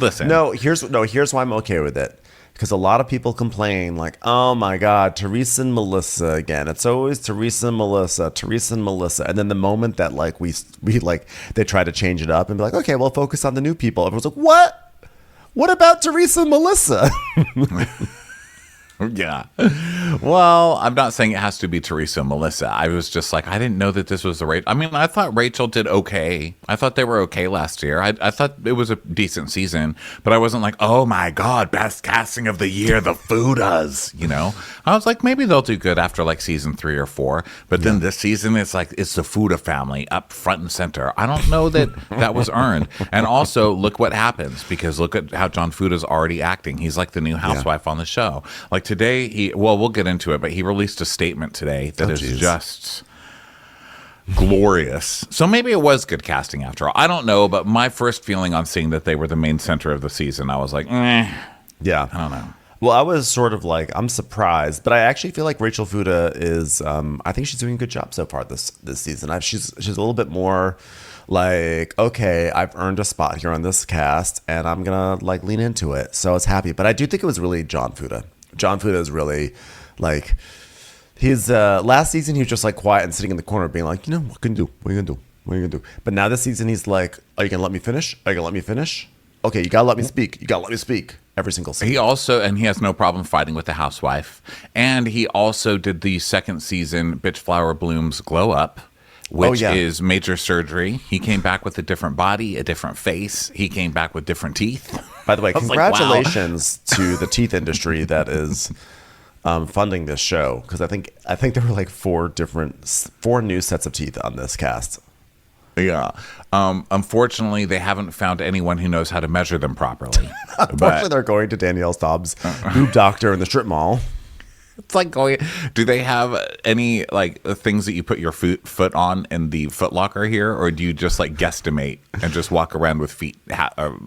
Speaker 2: Listen.
Speaker 1: Here's why I'm okay with it. Because a lot of people complain, like, oh my God, Teresa and Melissa again. It's always Teresa and Melissa. And then the moment that like we like they try to change it up and be like, okay, we'll focus on the new people. Everyone's like, what? What about Teresa and Melissa?
Speaker 2: Yeah. Well, I'm not saying it has to be Teresa and Melissa. I was just like, I didn't know that this was the Rachel. I mean, I thought Rachel did okay. I thought they were okay last year. I thought it was a decent season, but I wasn't like, oh my God, best casting of the year, the Fudas, you know? I was like, maybe they'll do good after like season 3 or 4. But then this season, it's like, it's the Fuda family up front and center. I don't know that that was earned. And also, look what happens, because look at how John Fuda's already acting. He's like the new housewife on the show. Like today, we'll get into it, but he released a statement today that is just glorious. So maybe it was good casting after all. I don't know, but my first feeling on seeing that they were the main center of the season, I was like,
Speaker 1: Yeah.
Speaker 2: I don't know.
Speaker 1: Well, I was sort of like, I'm surprised, but I actually feel like Rachel Fuda is, I think she's doing a good job so far this season. She's a little bit more like, okay, I've earned a spot here on this cast and I'm going to like lean into it. So I was happy. But I do think it was really John Fuda. John Fuda is really like, his last season, he was just like quiet and sitting in the corner being like, you know, what can you do? What are you going to do? What are you going to do? But now this season, he's like, are you going to let me finish? Are you going to let me finish? Okay, you got to let me speak. You got to let me speak every single scene.
Speaker 2: He has no problem fighting with the housewife. And he also did the second season, Bitch Flower Bloom's Glow Up, which is major surgery. He came back with a different body, a different face. He came back with different teeth.
Speaker 1: By the way, congratulations to the teeth industry that is funding this show, because I think there were like 4 new sets of teeth on this cast.
Speaker 2: Yeah. Unfortunately, they haven't found anyone who knows how to measure them properly.
Speaker 1: Unfortunately, they're going to Danielle Staub's boob doctor in the strip mall.
Speaker 2: It's like going. Do they have any like things that you put your foot on in the Foot Locker here, or do you just like guesstimate and just walk around with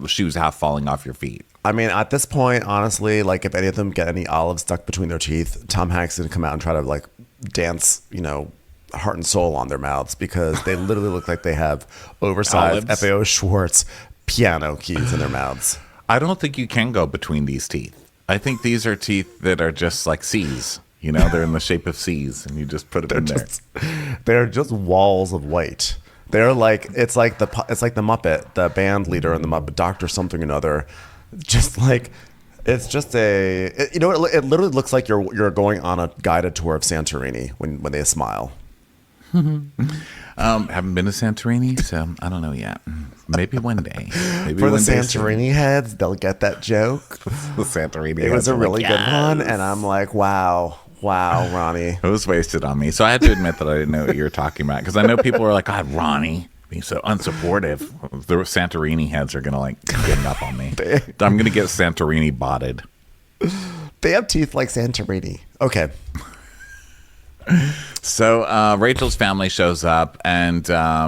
Speaker 2: shoes half falling off your feet?
Speaker 1: I mean, at this point, honestly, like if any of them get any olives stuck between their teeth, Tom Hanks is gonna come out and try to like dance, you know, heart and soul on their mouths, because they literally look like they have oversized
Speaker 2: Olives.
Speaker 1: FAO Schwartz piano keys in their mouths.
Speaker 2: I don't think you can go between these teeth. I think these are teeth that are just like C's. You know, they're in the shape of C's, and you just put them in there.
Speaker 1: They're just walls of white. They're like it's like the Muppet, the band leader in the Muppet, Doctor something or another. Just like it's just it literally looks like you're going on a guided tour of Santorini when they smile.
Speaker 2: Haven't been to Santorini, so I don't know yet. Maybe one day. Maybe
Speaker 1: For the
Speaker 2: one day
Speaker 1: Santorini heads, they'll get that joke.
Speaker 2: The Santorini.
Speaker 1: It was a really good one,
Speaker 2: yes.
Speaker 1: and I'm like, wow, Ronnie.
Speaker 2: It was wasted on me. So I had to admit that I didn't know what you were talking about, because I know people are like, God, Ronnie, being so unsupportive. The Santorini heads are going to like get up on me. I'm going to get Santorini botted.
Speaker 1: They have teeth like Santorini. Okay.
Speaker 2: So Rachel's family shows up, and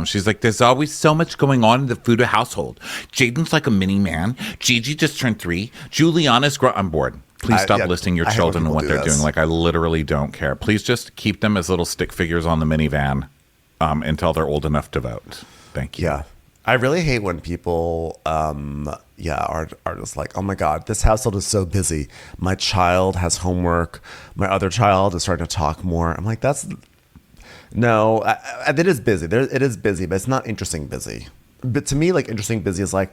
Speaker 2: she's like, there's always so much going on in the Fuda household. Jaden's like a mini man. Gigi just turned 3. Juliana's I'm bored. Please stop listing your children and what they're doing. Like, I literally don't care. Please just keep them as little stick figures on the minivan until they're old enough to vote. Thank you.
Speaker 1: Yeah. I really hate when people are just like, oh my God, this household is so busy. My child has homework. My other child is starting to talk more. I'm like, it is busy. It is busy, but it's not interesting busy. But to me, like interesting busy is like,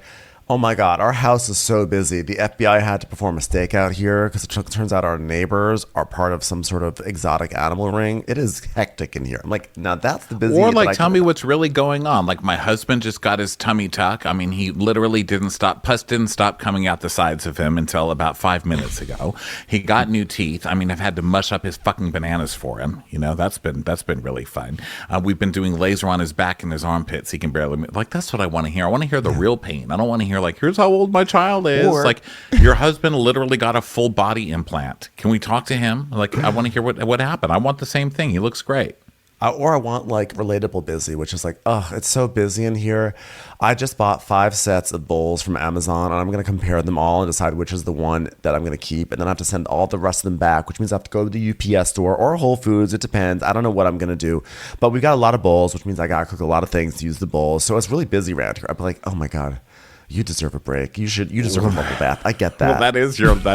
Speaker 1: oh my God, our house is so busy. The FBI had to perform a stakeout here because it turns out our neighbors are part of some sort of exotic animal ring. It is hectic in here. I'm like, now that's the busy.
Speaker 2: Or like, tell me what's really going on. Like, my husband just got his tummy tuck. I mean, he literally pus didn't stop coming out the sides of him until about 5 minutes ago. He got new teeth. I mean, I've had to mush up his fucking bananas for him. You know, that's been really fun. We've been doing laser on his back and his armpits. He can barely move. Like, that's what I want to hear. I want to hear the real pain. I don't want to hear like, here's how old my child is.
Speaker 1: Or,
Speaker 2: like, your husband literally got a full body implant. Can we talk to him? Like, I want to hear what happened. I want the same thing. He looks great.
Speaker 1: Or I want like relatable busy, which is like, oh, it's so busy in here. I just bought 5 sets of bowls from Amazon, and I'm going to compare them all and decide which is the one that I'm going to keep. And then I have to send all the rest of them back, which means I have to go to the UPS store or Whole Foods. It depends. I don't know what I'm going to do. But we've got a lot of bowls, which means I got to cook a lot of things to use the bowls. So it's really busy around here. I'm like, oh my God. You deserve a break. You deserve a bubble bath. I get that.
Speaker 2: Well, that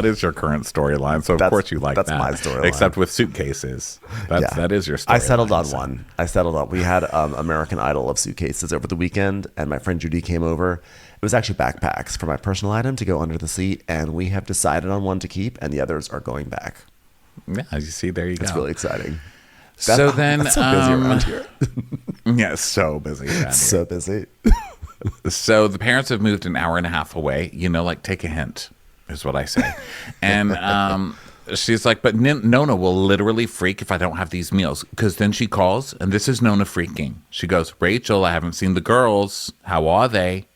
Speaker 2: is your current storyline. So of course you like that.
Speaker 1: That's my storyline.
Speaker 2: Except with suitcases. That is your storyline.
Speaker 1: I settled on one. We had American Idol of suitcases over the weekend, and my friend Judy came over. It was actually backpacks for my personal item to go under the seat, and we have decided on one to keep, and the others are going back.
Speaker 2: Yeah, you see, there you go.
Speaker 1: It's really exciting.
Speaker 2: So then,
Speaker 1: that's so busy around here.
Speaker 2: Yeah, so busy around here.
Speaker 1: So busy.
Speaker 2: So the parents have moved an hour and a half away. Like, take a hint, is what I say. And she's like, but Nona will literally freak if I don't have these meals. Because then she calls, and this is Nona freaking. She goes, Rachel, I haven't seen the girls. How are they?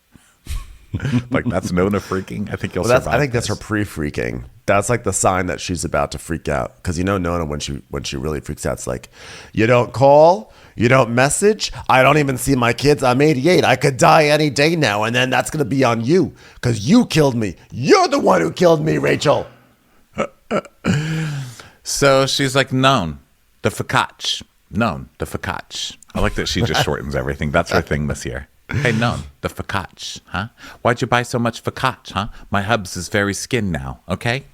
Speaker 2: Like, that's Nona freaking. I think you'll survive.
Speaker 1: I think that's her pre-freaking. That's like the sign that she's about to freak out. Because Nona, when she really freaks out, it's like, you don't call, you don't message, I don't even see my kids. I'm 88. I could die any day now, and then that's gonna be on you because you killed me. You're the one who killed me, Rachel.
Speaker 2: So she's like, known the focaccia. Known the focaccia. I like that she just shortens everything. That's her thing this year. Hey, known the focaccia, huh? Why'd you buy so much focaccia, huh? My hubs is very skinned now, okay?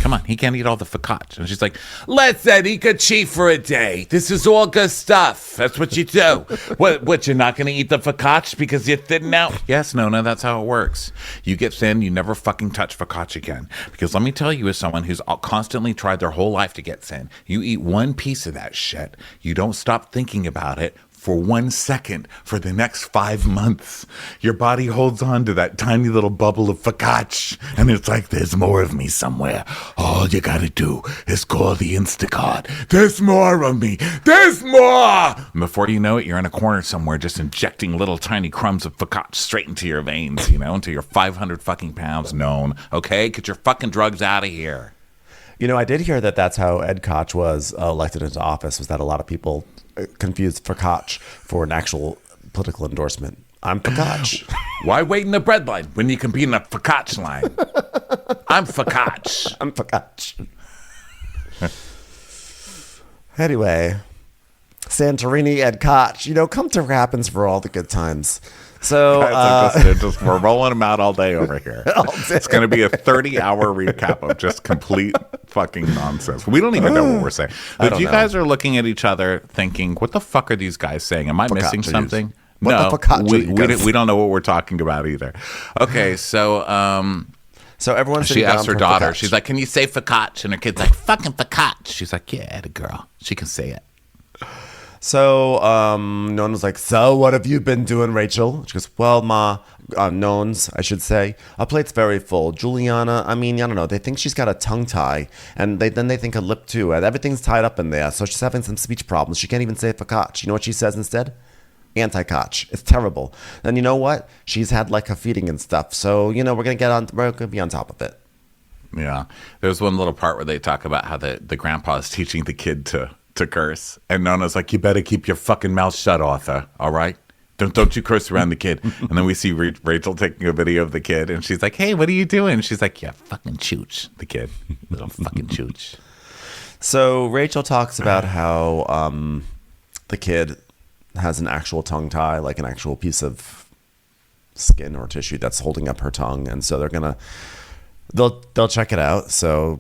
Speaker 2: Come on, he can't eat all the focaccia. And she's like, let's eat a cheat for a day. This is all good stuff. That's what you do. What, you're not going to eat the focaccia because you're thin now? Yes, Nona, that's how it works. You get thin, you never fucking touch focaccia again. Because let me tell you, as someone who's constantly tried their whole life to get thin, you eat one piece of that shit, you don't stop thinking about it for 1 second for the next 5 months. Your body holds on to that tiny little bubble of focaccia, and it's like, there's more of me somewhere. All you gotta do is call the Instacart. There's more of me. There's more! And before you know it, you're in a corner somewhere just injecting little tiny crumbs of focaccia straight into your veins, into your 500 fucking pounds known. Okay? Get your fucking drugs out of here.
Speaker 1: I did hear that that's how Ed Koch was elected into office, was that a lot of people confused focaccia for an actual political endorsement. I'm focaccia.
Speaker 2: Why wait in the bread line when you can be in a focaccia line? I'm focaccia.
Speaker 1: I'm focaccia. Anyway, Santorini, Ed Koch, come to happens for all the good times. So
Speaker 2: we're rolling them out all day over here. It's going to be a 30-hour recap of just complete fucking nonsense. We don't even know what we're saying. But you guys are looking at each other thinking, what the fuck are these guys saying? Am I missing something? No, we don't know what we're talking about either. Okay, so
Speaker 1: everyone.
Speaker 2: She asked her daughter, she's like, can you say focaccia? And her kid's like, fucking focaccia. She's like, yeah, the girl. She can say it.
Speaker 1: So Nona's like, so what have you been doing, Rachel? She goes, well, Ma, Nones, I should say. Our plate's very full. Juliana, I don't know. They think she's got a tongue tie, and then they think a lip too. And everything's tied up in there, so she's having some speech problems. She can't even say focaccia. You know what she says instead? Anti-Koch. It's terrible. And you know what? She's had like a feeding and stuff. So, we're gonna be on top of it.
Speaker 2: Yeah. There's one little part where they talk about how the grandpa is teaching the kid to curse, and Nona's like, you better keep your fucking mouth shut, Arthur, all right? Don't you curse around the kid. And then we see Rachel taking a video of the kid, and she's like, hey, what are you doing? She's like, yeah, fucking chooch, the kid. Little fucking chooch.
Speaker 1: So Rachel talks about how the kid has an actual tongue tie, like an actual piece of skin or tissue that's holding up her tongue, and so they'll check it out. So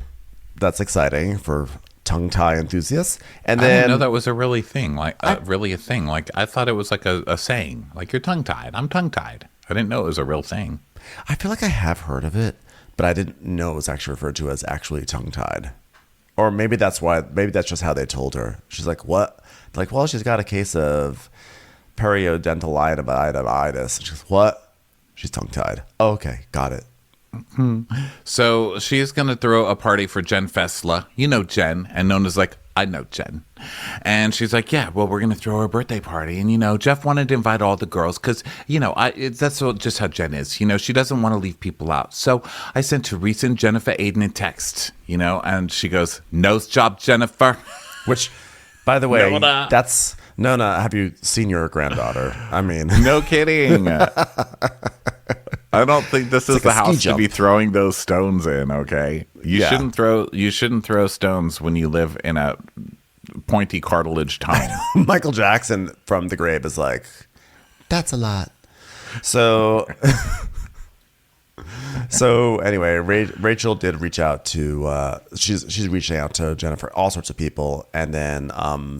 Speaker 1: that's exciting for tongue tie enthusiasts. And then
Speaker 2: I didn't know that was a really thing, really a thing. Like, I thought it was like a saying, like, you're tongue tied. I'm tongue tied. I didn't know it was a real thing.
Speaker 1: I feel like I have heard of it, but I didn't know it was actually referred to as actually tongue tied. Or maybe that's just how they told her. She's like, what? Like, well, she's got a case of periodontal She's like, what? She's tongue tied. Oh, okay, got it.
Speaker 2: So she's going to throw a party for Jen Fessler. You know Jen. And Nona's like, I know Jen. And she's like, yeah, well, we're going to throw her birthday party. And, Jeff wanted to invite all the girls because, that's just how Jen is. She doesn't want to leave people out. So I sent Teresa and Jennifer Aiden a text, and she goes, nose job, Jennifer.
Speaker 1: Which, by the way, that's... Nona, have you seen your granddaughter?
Speaker 2: No kidding. I don't think this is like the house to be throwing those stones in, okay? You shouldn't throw stones when you live in a pointy cartilage tongue.
Speaker 1: Michael Jackson from the grave is like, that's a lot. So So anyway, Rachel did reach out to she's reaching out to Jennifer, all sorts of people, and then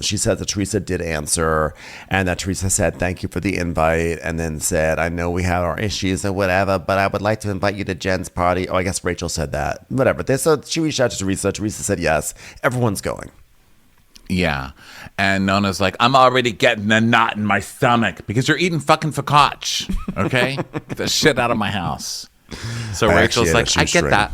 Speaker 1: she said that Teresa did answer, and that Teresa said thank you for the invite, and then said I know we have our issues and whatever, but I would like to invite you to Jen's party. Oh, I guess Rachel said that. Whatever. So she reached out to Teresa. Teresa said yes. Everyone's going.
Speaker 2: Yeah. And Nona's like, I'm already getting a knot in my stomach because you're eating fucking focaccia. Okay? Get the shit out of my house. So Rachel's like, I get that.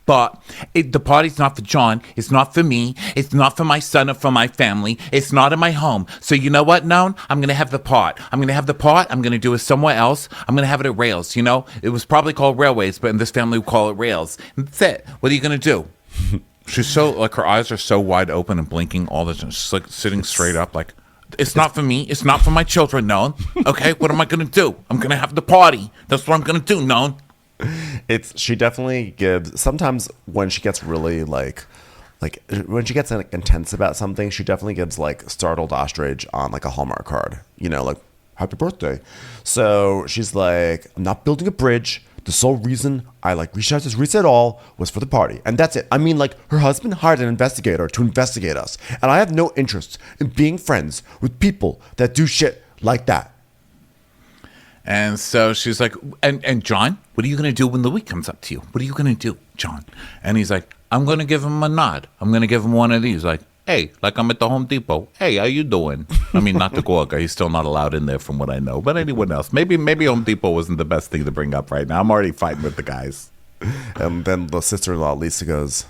Speaker 2: But the party's not for John. It's not for me. It's not for my son or for my family. It's not in my home. So you know what, Non? I'm going to have the part. I'm going to do it somewhere else. I'm going to have it at Rails. You know, it was probably called Railways, but in this family we call it Rails. And that's it. What are you going to do? She's so, like, her eyes are so wide open and blinking all the time. She's like sitting straight up like, it's not for me. It's not for my children, Non. Okay, what am I going to do? I'm going to have the party. That's what I'm going to do, Non.
Speaker 1: She definitely gives, sometimes when she gets really like when she gets intense about something, she definitely gives like startled ostrich on like a Hallmark card, you know, like happy birthday. So she's like, I'm not building a bridge. The sole reason I like reached out to Teresa at all was for the party. And that's it. I mean, like, her husband hired an investigator to investigate us. And I have no interest in being friends with people that do shit like that.
Speaker 2: And so she's like, and John, what are you going to do when Louis comes up to you? What are you going to do, John? And he's like, I'm going to give him a nod. I'm going to give him one of these. Like, hey, like I'm at the Home Depot. Hey, how you doing? I mean, not the Gorga. He's still not allowed in there from what I know. But anyone else. Maybe Home Depot wasn't the best thing to bring up right now. I'm already fighting with the guys.
Speaker 1: And then the sister-in-law, Lisa, goes,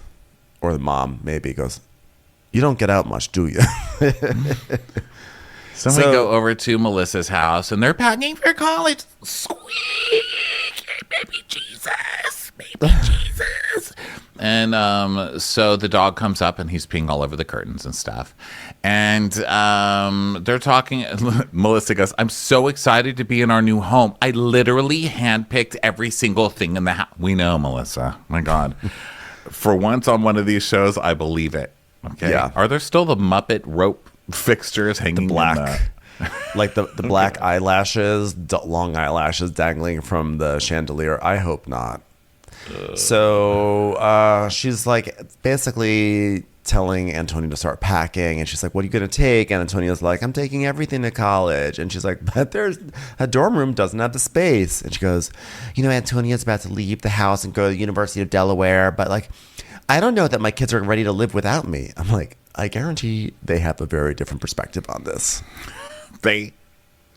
Speaker 1: or the mom maybe goes, you don't get out much, do you?
Speaker 2: So we go over to Melissa's house, and they're packing for college. Sweet, baby Jesus, baby Jesus. And so the dog comes up, and he's peeing all over the curtains and stuff. And they're talking. Melissa goes, I'm so excited to be in our new home. I literally handpicked every single thing in the house. We know, Melissa. My God. For once on one of these shows, I believe it. Okay.
Speaker 1: Yeah.
Speaker 2: Are there still the Muppet rope fixtures hanging
Speaker 1: black like the black eyelashes, long eyelashes dangling from the chandelier? I hope not. So she's like basically telling Antonia to start packing, and she's like, what are you gonna take? And Antonia's like, I'm taking everything to college. And she's like, but there's a dorm room doesn't have the space. And she goes, you know, Antonia's about to leave the house and go to the University of Delaware, but like, I don't know that my kids are ready to live without me. I'm like, I guarantee they have a very different perspective on this.
Speaker 2: They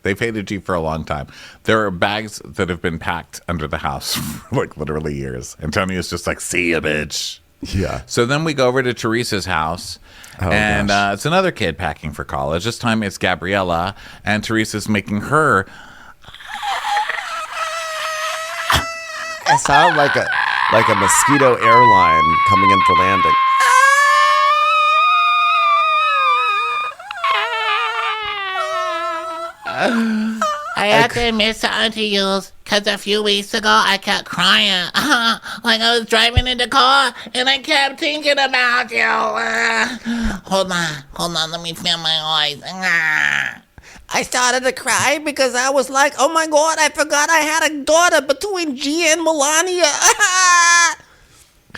Speaker 2: paid a G for a long time. There are bags that have been packed under the house for like literally years. Antonia's just like, see ya, bitch.
Speaker 1: Yeah.
Speaker 2: So then we go over to Teresa's house, and it's another kid packing for college. This time it's Gabriella, and Teresa's making her.
Speaker 1: It sounded like a mosquito airline coming in for landing.
Speaker 3: I have to admit something to you, because a few weeks ago I kept crying. Like I was driving in the car and I kept thinking about you. Hold on, let me feel my eyes. I started to cry because I was like, oh my God, I forgot I had a daughter between Gia and Melania.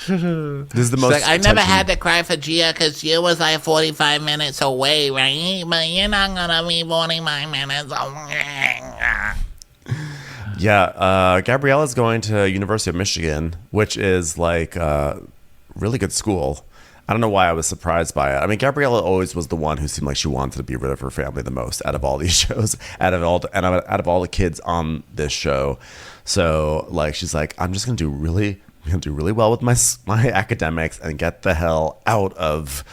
Speaker 1: This is the most.
Speaker 3: Like, I never had to cry for Gia because Gia was like 45 minutes away, right? But you're not going to be 45 minutes away.
Speaker 1: Yeah, Gabriella's going to University of Michigan, which is like a really good school. I don't know why I was surprised by it. I mean, Gabriella always was the one who seemed like she wanted to be rid of her family the most out of all these shows, out of all the kids on this show. So, like, she's like, I'm just gonna do really well with my academics and get the hell out of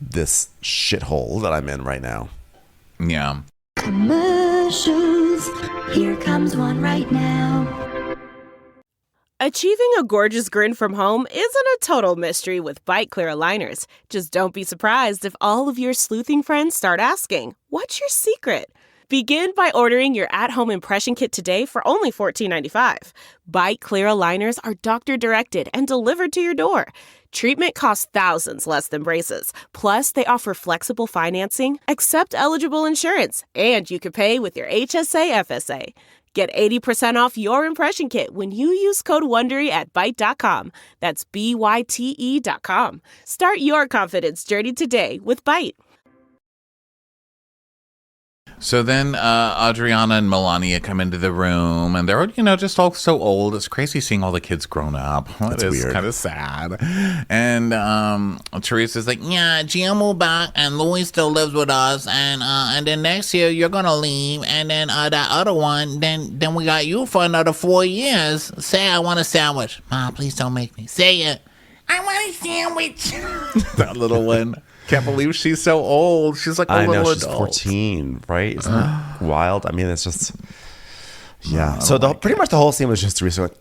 Speaker 1: this shithole that I'm in right now.
Speaker 2: Yeah.
Speaker 5: Commercials. Here comes one right now.
Speaker 6: Achieving a gorgeous grin from home isn't a total mystery with Bite Clear aligners. Just don't be surprised if all of your sleuthing friends start asking, what's your secret? Begin by ordering your at-home impression kit today for only $14.95. Bite Clear aligners are doctor-directed and delivered to your door. Treatment costs thousands less than braces. Plus, they offer flexible financing, accept eligible insurance, and you can pay with your HSA FSA. Get 80% off your impression kit when you use code WONDERY at Byte.com. That's BYTE.com. Start your confidence journey today with Byte.
Speaker 2: So then Adriana and Melania come into the room, and they're, just all so old. It's crazy seeing all the kids grown up. It is kind of sad. And Teresa's like,
Speaker 3: yeah, Gia moved back, and Louis still lives with us, and then next year you're gonna leave, and then that other one, then we got you for another 4 years. Say I want a sandwich. Mom, please don't make me. Say it. I want a sandwich.
Speaker 2: that little one. Can't believe she's so old. She's like a little
Speaker 1: she's
Speaker 2: adult.
Speaker 1: 14, right? Isn't that wild? I mean, it's just, yeah. So pretty much the whole scene was just Teresa going,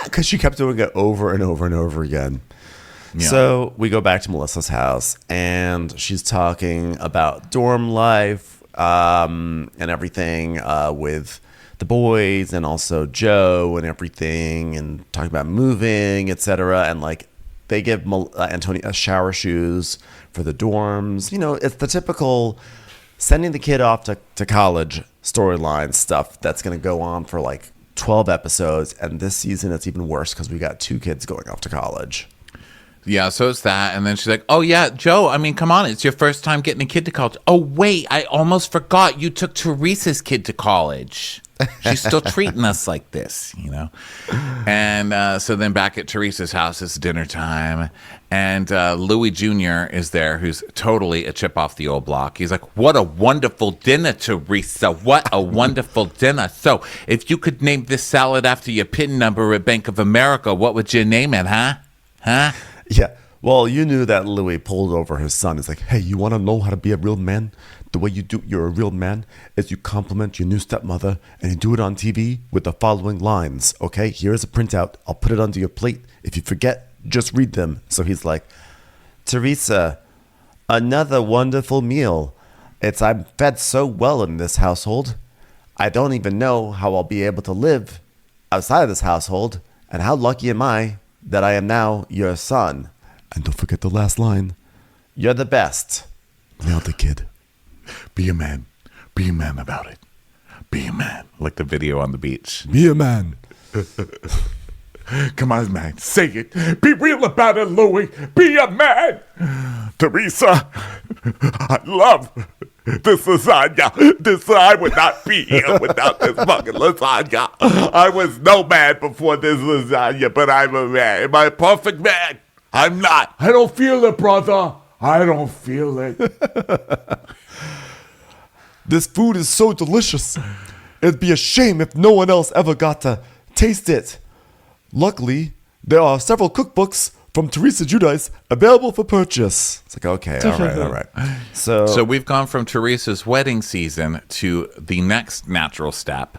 Speaker 1: because she kept doing it over and over and over again. Yeah. So we go back to Melissa's house, and she's talking about dorm life and everything with the boys, and also Joe and everything, and talking about moving, etc. And like, they give Antonia shower shoes for the dorms. It's the typical sending the kid off to college storyline stuff that's going to go on for like 12 episodes. And this season, it's even worse because we got 2 kids going off to college.
Speaker 2: Yeah, so it's that. And then she's like, oh, yeah, Joe, I mean, come on. It's your first time getting a kid to college. Oh, wait, I almost forgot. You took Teresa's kid to college. She's still treating us like this, And so then back at Teresa's house, it's dinner time. And Louis Jr. is there, who's totally a chip off the old block. He's like, what a wonderful dinner, Teresa. What a wonderful dinner. So if you could name this salad after your PIN number at Bank of America, what would you name it, huh? Huh?
Speaker 1: Yeah. Well, you knew that Louis pulled over his son. It's like, hey, you want to know how to be a real man? The way you're a real man is you compliment your new stepmother, and you do it on TV with the following lines. Okay, here's a printout. I'll put it under your plate. If you forget, just read them. So he's like, Teresa, another wonderful meal. I'm fed so well in this household. I don't even know how I'll be able to live outside of this household. And how lucky am I that I am now your son? And don't forget the last line. You're the best. Nailed the kid.
Speaker 2: Be a man. Be a man about it. Be a man. Like the video on the beach.
Speaker 1: Be a man.
Speaker 2: Come on, man. Say it. Be real about it, Louis. Be a man. Teresa, I love this lasagna. I would not be here without this fucking lasagna. I was no man before this lasagna, but I'm a man. Am I a perfect man? I'm not. I don't feel it, brother. I don't feel it.
Speaker 1: This food is so delicious. It'd be a shame if no one else ever got to taste it. Luckily, there are several cookbooks from Teresa Giudice available for purchase. It's like, okay, all right.
Speaker 2: So we've gone from Teresa's wedding season to the next natural step.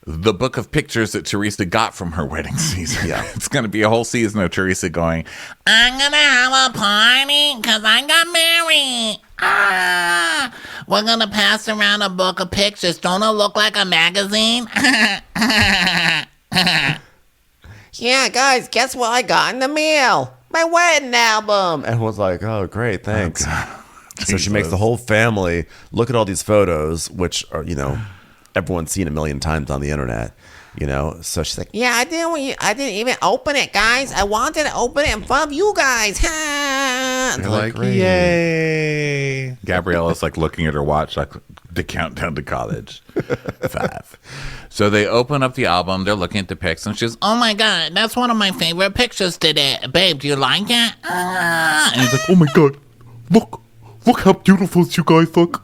Speaker 2: The book of pictures that Teresa got from her wedding season.
Speaker 1: Yeah.
Speaker 2: It's going to be a whole season of Teresa going,
Speaker 3: I'm gonna have a party because I got married. We're gonna pass around a book of pictures. Don't it look like a magazine?
Speaker 1: Yeah, guys, guess what I got in the mail? My wedding album. Everyone's like, oh, great, thanks. So she makes the whole family look at all these photos, which are, everyone's seen a million times on the internet. So she's like, yeah, I didn't even open it, guys. I wanted to open it in front of you guys.
Speaker 2: They're like, yay. Gabriella's like looking at her watch, like the countdown to college. 5. So they open up the album. They're looking at the pics, and she's,
Speaker 3: oh my God, that's one of my favorite pictures today. Babe, do you like it?
Speaker 2: And he's like, oh my God, look how beautiful you guys look.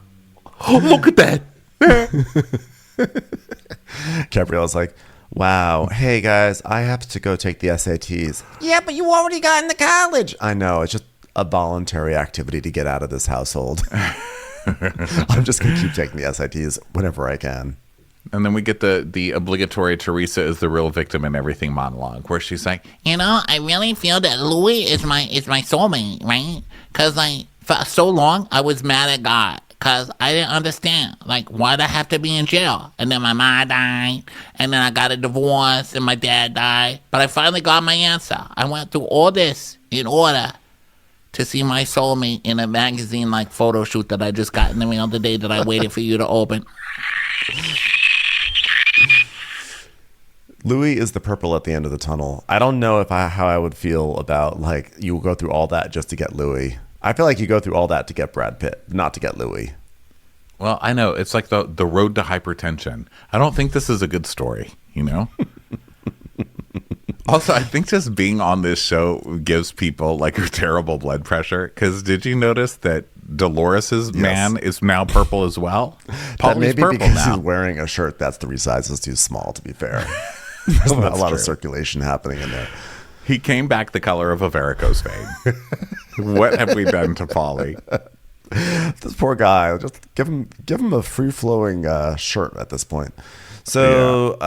Speaker 2: Oh, look at that.
Speaker 1: Gabriella's like, wow, hey guys, I have to go take the SATs. Yeah, but you already got into college. I know, it's just a voluntary activity to get out of this household. I'm just going to keep taking the SATs whenever I can.
Speaker 2: And then we get the obligatory Teresa is the real victim in everything monologue, where she's like,
Speaker 3: I really feel that Louis is my soulmate, right? Because for so long I was mad at God. because I didn't understand. Like, why'd I have to be in jail? And then my mom died, and then I got a divorce, and my dad died. But I finally got my answer. I went through all this in order to see my soulmate in a magazine like photo shoot that I just got in the mail the day that I waited for you to open.
Speaker 1: Louis is the purple at the end of the tunnel. I don't know how I would feel about, like, you go through all that just to get Louis. I feel like you go through all that to get Brad Pitt, not to get Louis.
Speaker 2: Well, I know. It's like the road to hypertension. I don't think this is a good story, you know? Also, I think just being on this show gives people, like, a terrible blood pressure. Because did you notice that Dolores's man is now purple as well?
Speaker 1: That may be because he's wearing a shirt that's 3 sizes too small, to be fair. There's not a lot of circulation happening in there.
Speaker 2: He came back the color of a varicose vein. What have we done to Polly?
Speaker 1: This poor guy. Just give him a free-flowing shirt at this point. So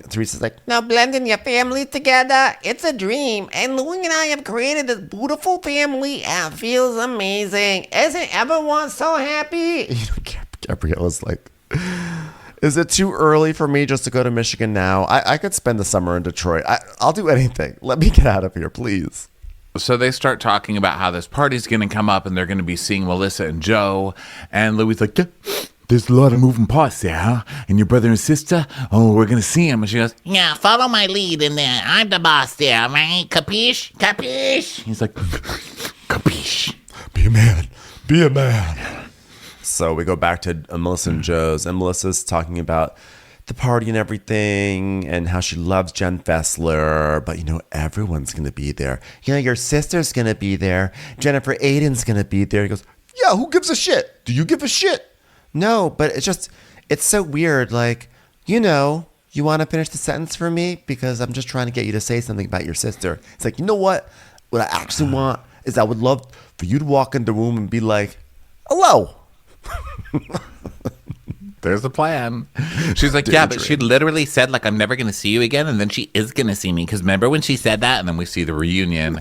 Speaker 1: Teresa's like,
Speaker 7: now blending your family together, it's a dream. And Louie and I have created this beautiful family and it feels amazing. Isn't everyone so happy?
Speaker 1: Gabriella's like, is it too early for me just to go to Michigan now? I could spend the summer in Detroit. I'll do anything. Let me get out of here, please.
Speaker 2: So they start talking about how this party's going to come up and they're going to be seeing Melissa and Joe. And Louie's like, there's a lot of moving parts there, huh? And your brother and sister? Oh, we're going to see him. And she goes,
Speaker 3: yeah, follow my lead in there. I'm the boss there, right? Capiche? Capiche?
Speaker 2: He's like, capiche.
Speaker 1: Be a man. Be a man. So we go back to Melissa and Joe's, and Melissa's talking about the party and everything and how she loves Jen Fessler, but everyone's going to be there. Your sister's going to be there. Jennifer Aiden's going to be there. He goes, yeah, who gives a shit? Do you give a shit? No, but it's so weird. Like, you want to finish the sentence for me? Because I'm just trying to get you to say something about your sister. It's like, you know what? What I actually want is I would love for you to walk in the room and be like, hello.
Speaker 2: There's a plan. She's like, yeah, but she literally said, like, I'm never going to see you again. And then she is going to see me. Because remember when she said that? And then we see the reunion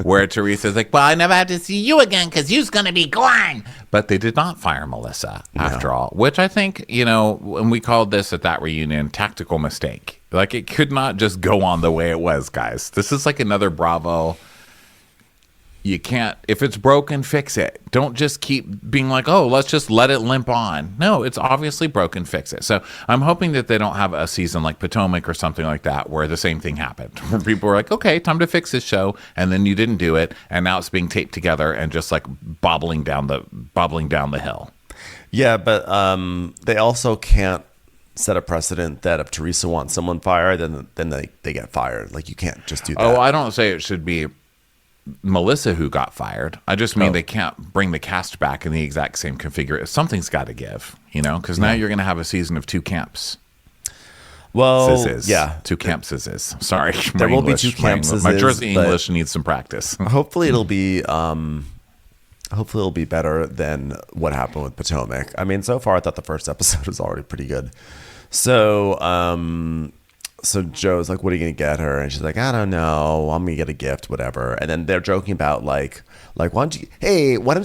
Speaker 2: where Teresa's like, well, I never have to see you again because you's going to be gone. But they did not fire Melissa after all, which I think, when we called this at that reunion, tactical mistake. Like, it could not just go on the way it was, guys. This is like another Bravo. You can't, if it's broken, fix it. Don't just keep being like, oh, let's just let it limp on. No, it's obviously broken, fix it. So I'm hoping that they don't have a season like Potomac or something like that where the same thing happened. Where people were like, okay, time to fix this show. And then you didn't do it. And now it's being taped together and just like bobbling down the hill.
Speaker 1: Yeah, but they also can't set a precedent that if Teresa wants someone fired, then they get fired. Like, you can't just do that.
Speaker 2: Oh, I don't say it should be Melissa who got fired. I just mean they can't bring the cast back in the exact same configuration. Something's got to give, because now you're going to have a season of 2 camps.
Speaker 1: Well,
Speaker 2: yeah, 2 camps is. Sorry,
Speaker 1: there will be 2 camps.
Speaker 2: My Jersey English needs some practice.
Speaker 1: Hopefully, it'll be better than what happened with Potomac. I mean, so far I thought the first episode was already pretty good. So Joe's like, what are you going to get her? And she's like, I don't know. I'm going to get a gift, whatever. And then they're joking about like, why don't you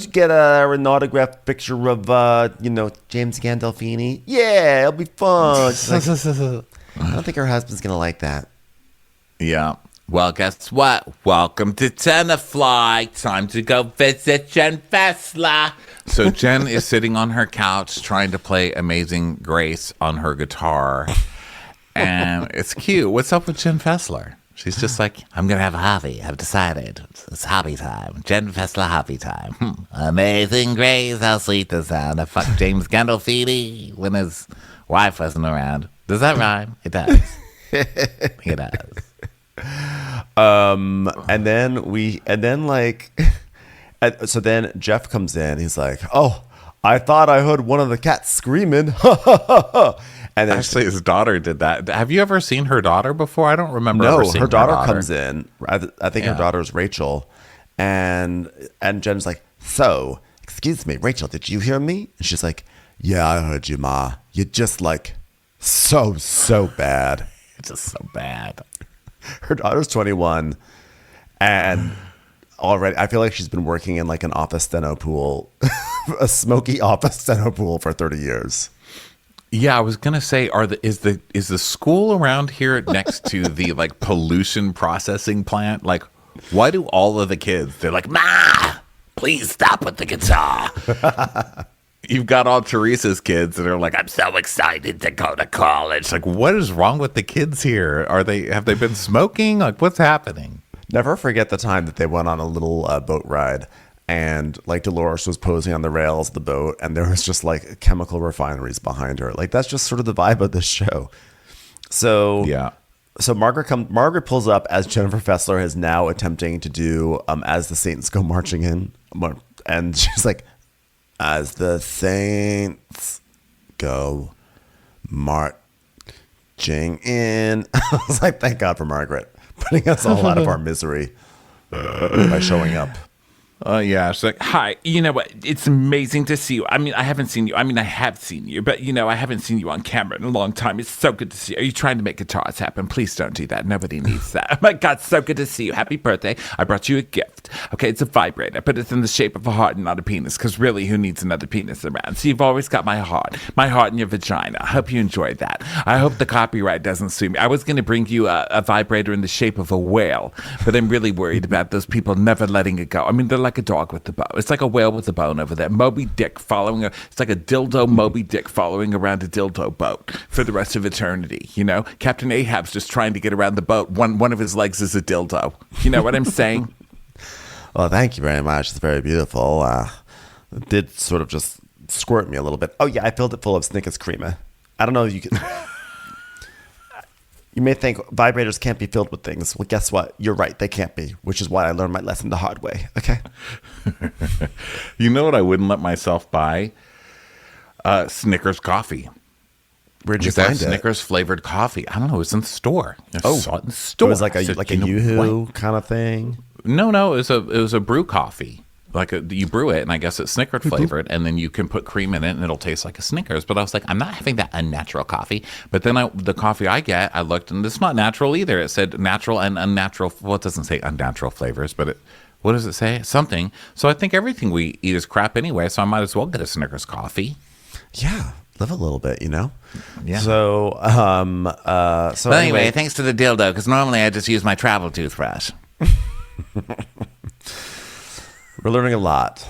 Speaker 1: get an autographed picture of, James Gandolfini? Yeah, it'll be fun. Like, I don't think her husband's going to like that.
Speaker 2: Yeah. Well, guess what? Welcome to Tenafly. Time to go visit Jen Fessler. So Jen is sitting on her couch trying to play Amazing Grace on her guitar. And it's cute. What's up with Jen Fessler? She's just like, I'm going to have a hobby. I've decided. It's hobby time. Jen Fessler hobby time. Amazing Grace, how sweet the sound. I fucked James Gandolfini when his wife wasn't around. Does that rhyme? It does. It does.
Speaker 1: So then Jeff comes in. He's like, oh, I thought I heard one of the cats screaming. And then
Speaker 2: actually, his daughter did that. Have you ever seen her daughter before? I don't remember.
Speaker 1: No,
Speaker 2: ever seeing
Speaker 1: her daughter comes in. I think her daughter is Rachel, and Jen's like, so, excuse me, Rachel, did you hear me? And she's like, yeah, I heard you, Ma. You're just like so bad.
Speaker 2: It's just so bad.
Speaker 1: Her daughter's 21, and already, I feel like she's been working in like an office steno pool, a smoky office steno pool for 30 years.
Speaker 2: Yeah, I was gonna say, is the school around here next to the like pollution processing plant? Like, why do all of the kids? They're like,
Speaker 3: Ma, please stop with the guitar.
Speaker 2: you've got all Teresa's kids that are like, I'm so excited to go to college. Like, what is wrong with the kids here? Have they been smoking? Like, what's happening?
Speaker 1: Never forget the time that they went on a little boat ride. And like Dolores was posing on the rails of the boat, and there was just like chemical refineries behind her. Like that's just sort of the vibe of this show. So
Speaker 2: yeah.
Speaker 1: So Margaret pulls up as Jennifer Fessler is now attempting to do As the Saints Go Marching In, and she's like, as the saints go marching in. I was like, thank God for Margaret putting us all out of our misery by showing up.
Speaker 2: Yeah, she's like, hi, you know what? It's amazing to see you. I mean, I haven't seen you. I mean, I have seen you, but, you know, I haven't seen you on camera in a long time. It's so good to see you. Are you trying to make guitars happen? Please don't do that. Nobody needs that. Oh, my God, so good to see you. Happy birthday. I brought you a gift. Okay, it's a vibrator, but it's in the shape of a heart and not a penis, because really, who needs another penis around? So you've always got my heart in your vagina. I hope you enjoyed that. I hope the copyright doesn't sue me. I was going to bring you a vibrator in the shape of a whale, but I'm really worried about those people never letting it go. I mean, they're like a dog with the bow. It's like a whale with a bone over there. Moby Dick following her. It's like a dildo Moby Dick following around a dildo boat for the rest of eternity. You know, Captain Ahab's just trying to get around the boat. One of his legs is a dildo. You know what I'm saying?
Speaker 1: Well, thank you very much. It's very beautiful. It did sort of just squirt me a little bit. Oh yeah, I filled it full of Snickers creamer. I don't know if you can. You may think vibrators can't be filled with things. Well, guess what? You're right. They can't be, which is why I learned my lesson the hard way. Okay.
Speaker 2: You know what I wouldn't let myself buy? Snickers coffee.
Speaker 1: Where'd you find it?
Speaker 2: Snickers flavored coffee. I don't know. It was in the store.
Speaker 1: Oh,
Speaker 2: saw it in the store.
Speaker 1: It was like a Yoo-hoo kind of thing.
Speaker 2: No. It was a brew coffee. You brew it, and I guess it's Snickers flavored, and then you can put cream in it, and it'll taste like a Snickers. But I was like, I'm not having that unnatural coffee. But then the coffee I get, I looked, and it's not natural either. It said natural and unnatural. Well, it doesn't say unnatural flavors, but what does it say? Something. So I think everything we eat is crap anyway, so I might as well get a Snickers coffee.
Speaker 1: Yeah, live a little bit, you know?
Speaker 2: Yeah.
Speaker 1: So,
Speaker 3: Well, anyway, thanks to the dildo, because normally I just use my travel toothbrush.
Speaker 1: We're learning a lot.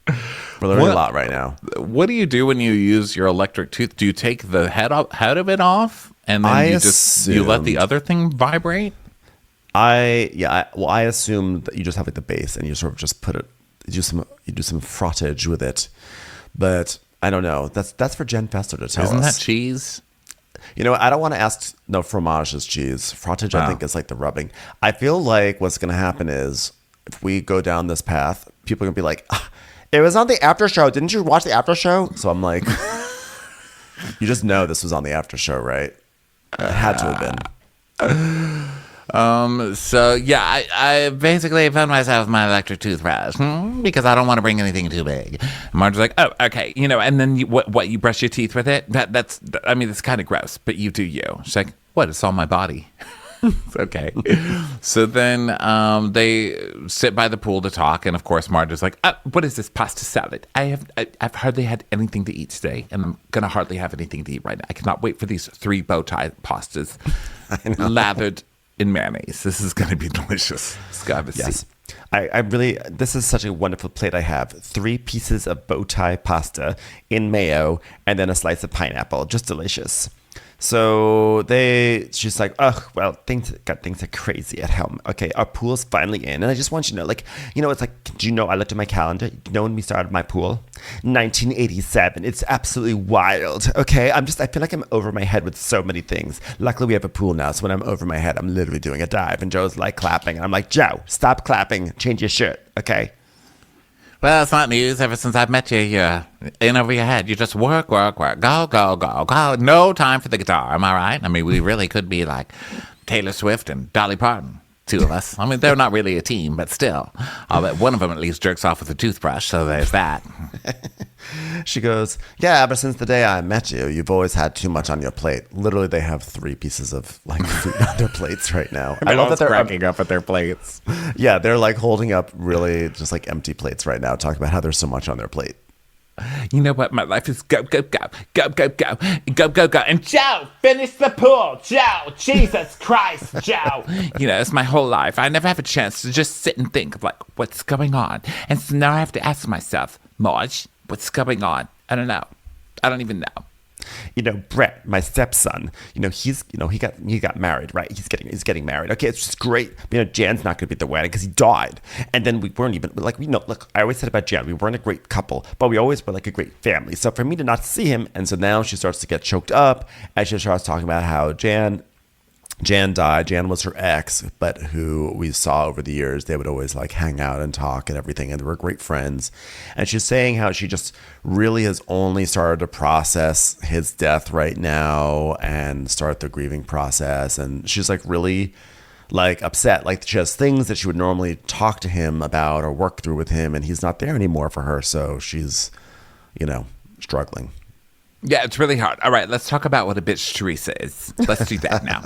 Speaker 1: We're learning a lot right now.
Speaker 2: What do you do when you use your electric tooth? Do you take the head of it off, and then you let the other thing vibrate?
Speaker 1: I assume that you just have like the base, and you sort of just you do some frottage with it. But I don't know. That's for Jen Fessler to tell us.
Speaker 2: Isn't that cheese?
Speaker 1: You know, I don't want to ask. No, fromage is cheese. Frottage, I think, is like the rubbing. I feel like what's going to happen is, if we go down this path, people are going to be like, it was on the after show. Didn't you watch the after show? So I'm like, you just know this was on the after show, right? It had to have been.
Speaker 3: So yeah, I basically found myself with my electric toothbrush because I don't want to bring anything too big.
Speaker 2: Marge's like, oh, okay, you know, and then you brush your teeth with it? That's kind of gross, but you do you. She's like, what? It's on my body. Okay. So then they sit by the pool to talk, and of course Marge is like, what is this pasta salad? I've hardly had anything to eat today, and I'm gonna hardly have anything to eat right now. I cannot wait for these 3 bow tie pastas lathered in mayonnaise. This is gonna be delicious.
Speaker 1: Yes. I really, this is such a wonderful plate I have. 3 pieces of bow tie pasta in mayo, and then a slice of pineapple. Just delicious. So she's like, oh, well, things are crazy at home. Okay, our pool's finally in. And I just want you to know, it's like, do you know, I looked at my calendar. You know when we started my pool? 1987. It's absolutely wild. Okay, I feel like I'm over my head with so many things. Luckily, we have a pool now. So when I'm over my head, I'm literally doing a dive. And Joe's like clapping. And I'm like, Joe, stop clapping. Change your shirt. Okay.
Speaker 3: Well, it's not news. Ever since I've met you, you're in over your head. You just work. Go. No time for the guitar. Am I right? I mean, we really could be like Taylor Swift and Dolly Parton. 2 of us. I mean, they're not really a team, but still. I'll bet one of them at least jerks off with a toothbrush, so there's that.
Speaker 1: She goes, yeah, ever since the day I met you, you've always had too much on your plate. Literally, they have 3 pieces of like food on their plates right now.
Speaker 2: I love that they're cracking up at their plates.
Speaker 1: Yeah, they're like holding up really just like empty plates right now, talking about how there's so much on their plate.
Speaker 2: You know what? My life is go, go, go, go, go, go, go, go, go. And Joe, finish the pool. Joe, Jesus Christ, Joe. You know, it's my whole life. I never have a chance to just sit and think of like, what's going on? And so now I have to ask myself, Marge, what's going on? I don't know. I don't even know.
Speaker 1: You know, Brett, my stepson, he got married, right? He's getting married. Okay, it's just great. Jan's not going to be at the wedding because he died. And then we weren't even, look, I always said about Jan, we weren't a great couple, but we always were like a great family. So for me to not see him, and so now she starts to get choked up, and she starts talking about how Jan died. Jan was her ex, but who we saw over the years, they would always like hang out and talk and everything, and they were great friends. And she's saying how she just really has only started to process his death right now and start the grieving process. And she's like really like upset. Like she has things that she would normally talk to him about or work through with him, and he's not there anymore for her. So she's, struggling.
Speaker 2: Yeah, it's really hard. All right, let's talk about what a bitch Teresa is. Let's do that now.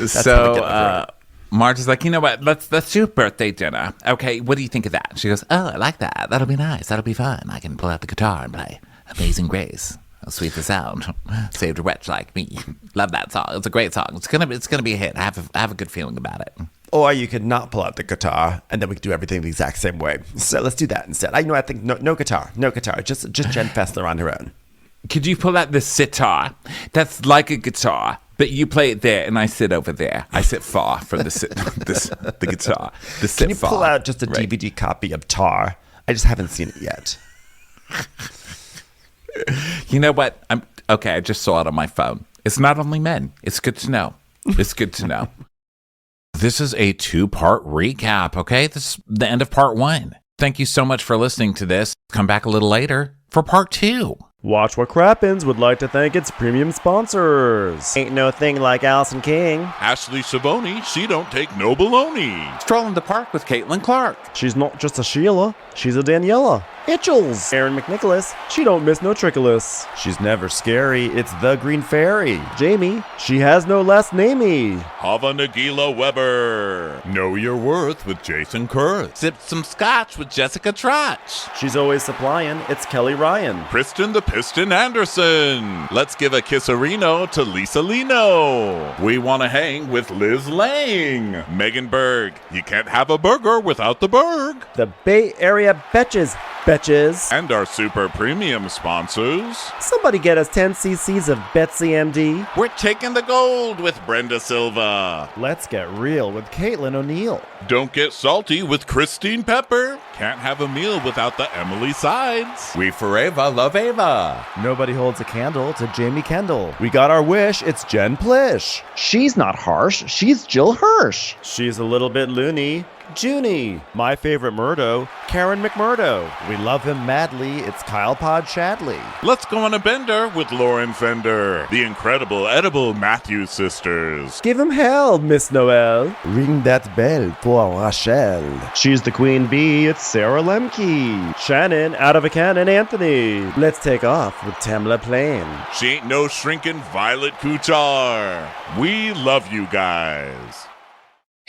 Speaker 2: So Marge is like, you know what? Let's do a birthday dinner. Okay, what do you think of that? She goes, oh, I like that. That'll be nice. That'll be fun. I can pull out the guitar and play Amazing Grace. How sweet the sound. Saved a wretch like me. Love that song. It's a great song. It's gonna be a hit. I have a good feeling about it.
Speaker 1: Or you could not pull out the guitar, and then we could do everything the exact same way. So let's do that instead. I think no guitar. Just Jen Fessler on her own.
Speaker 2: Could you pull out the sitar? That's like a guitar, but you play it there, and I sit over there. I sit far from the guitar.
Speaker 1: Can you pull out just a DVD copy of Tar? I just haven't seen it yet.
Speaker 2: You know what? I just saw it on my phone. It's not only men. It's good to know. It's good to know. This is a 2-part recap, okay? This is the end of part 1. Thank you so much for listening to this. Come back a little later for part 2.
Speaker 1: Watch What Crappens would like to thank its premium sponsors. Ain't no thing like Allison King.
Speaker 8: Ashley Savoni, she don't take no baloney.
Speaker 2: Stroll in the park with Caitlin Clark.
Speaker 1: She's not just a Sheila, she's a Daniela. Itchels. Aaron McNicholas, she don't miss no trickolas. She's never scary, it's the Green Fairy. Jamie, she has no last namey.
Speaker 8: Hava Nagila Weber. Know your worth with Jason Kurth.
Speaker 2: Sip some scotch with Jessica Trotch.
Speaker 1: She's always supplying, it's Kelly Ryan.
Speaker 8: Kristen the Piston Anderson. Let's give a kisserino to Lisa Lino. We want to hang with Liz Lang. Megan Berg. You can't have a burger without the Berg.
Speaker 1: The Bay Area Betches.
Speaker 8: And our super premium sponsors.
Speaker 1: Somebody get us 10 cc's of Betsy MD.
Speaker 8: We're taking the gold with Brenda Silva.
Speaker 1: Let's get real with Caitlin O'Neill.
Speaker 8: Don't get salty with Christine Pepper. Can't have a meal without the Emily Sides.
Speaker 2: We forever love Ava.
Speaker 1: Nobody holds a candle to Jamie Kendall. We got our wish, it's Jen Plish.
Speaker 9: She's not harsh, she's Jill Hirsch.
Speaker 1: She's a little bit loony. Junie. My favorite Murdo, Karen McMurdo. We love him madly, it's Kyle Pod Shadley.
Speaker 8: Let's go on a bender with Lauren Fender. The incredible edible Matthews sisters.
Speaker 1: Give him hell, Miss Noel. Ring that bell for Rachel. She's the queen bee, it's Sarah Lemke. Shannon, out of a cannon, Anthony. Let's take off with Tamla Plain.
Speaker 8: She ain't no shrinking Violet Kuchar. We love you guys.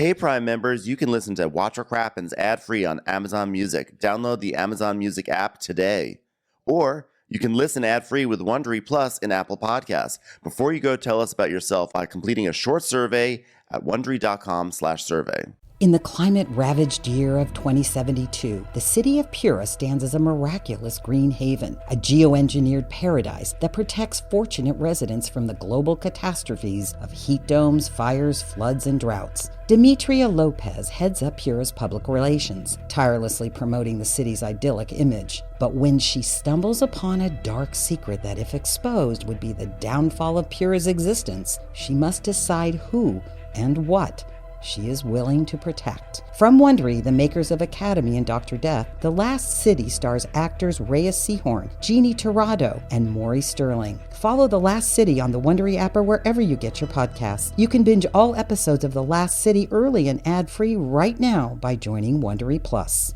Speaker 1: Hey Prime members, you can listen to Watch What Crappens ad-free on Amazon Music. Download the Amazon Music app today. Or you can listen ad-free with Wondery Plus in Apple Podcasts. Before you go, tell us about yourself by completing a short survey at Wondery.com/survey.
Speaker 10: In the climate-ravaged year of 2072, the city of Pura stands as a miraculous green haven, a geoengineered paradise that protects fortunate residents from the global catastrophes of heat domes, fires, floods, and droughts. Demetria Lopez heads up Pura's public relations, tirelessly promoting the city's idyllic image. But when she stumbles upon a dark secret that, if exposed, would be the downfall of Pura's existence, she must decide who and what she is willing to protect. From Wondery, the makers of Academy and Dr. Death, The Last City stars actors Reyes Sehorn, Jeannie Torrado, and Maury Sterling. Follow The Last City on the Wondery app or wherever you get your podcasts. You can binge all episodes of The Last City early and ad-free right now by joining Wondery Plus.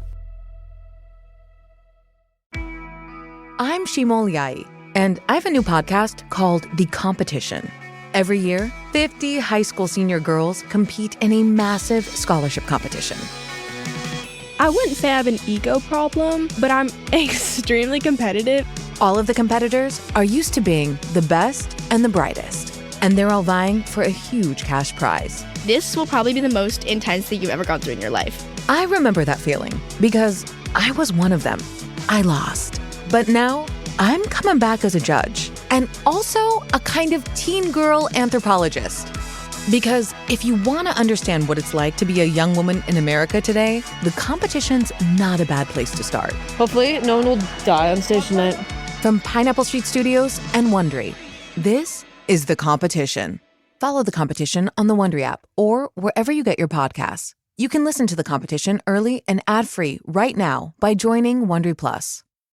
Speaker 11: I'm Shimol Yai, and I have a new podcast called The Competition. Every year, 50 high school senior girls compete in a massive scholarship competition.
Speaker 12: I wouldn't say I have an ego problem, but I'm extremely competitive.
Speaker 11: All of the competitors are used to being the best and the brightest, and they're all vying for a huge cash prize.
Speaker 12: This will probably be the most intense thing you've ever gone through in your life.
Speaker 11: I remember that feeling because I was one of them. I lost. But now I'm coming back as a judge and also a kind of teen girl anthropologist. Because if you want to understand what it's like to be a young woman in America today, the competition's not a bad place to start.
Speaker 12: Hopefully, no one will die on stage tonight.
Speaker 11: From Pineapple Street Studios and Wondery, this is The Competition. Follow The Competition on the Wondery app or wherever you get your podcasts. You can listen to The Competition early and ad-free right now by joining Wondery Plus.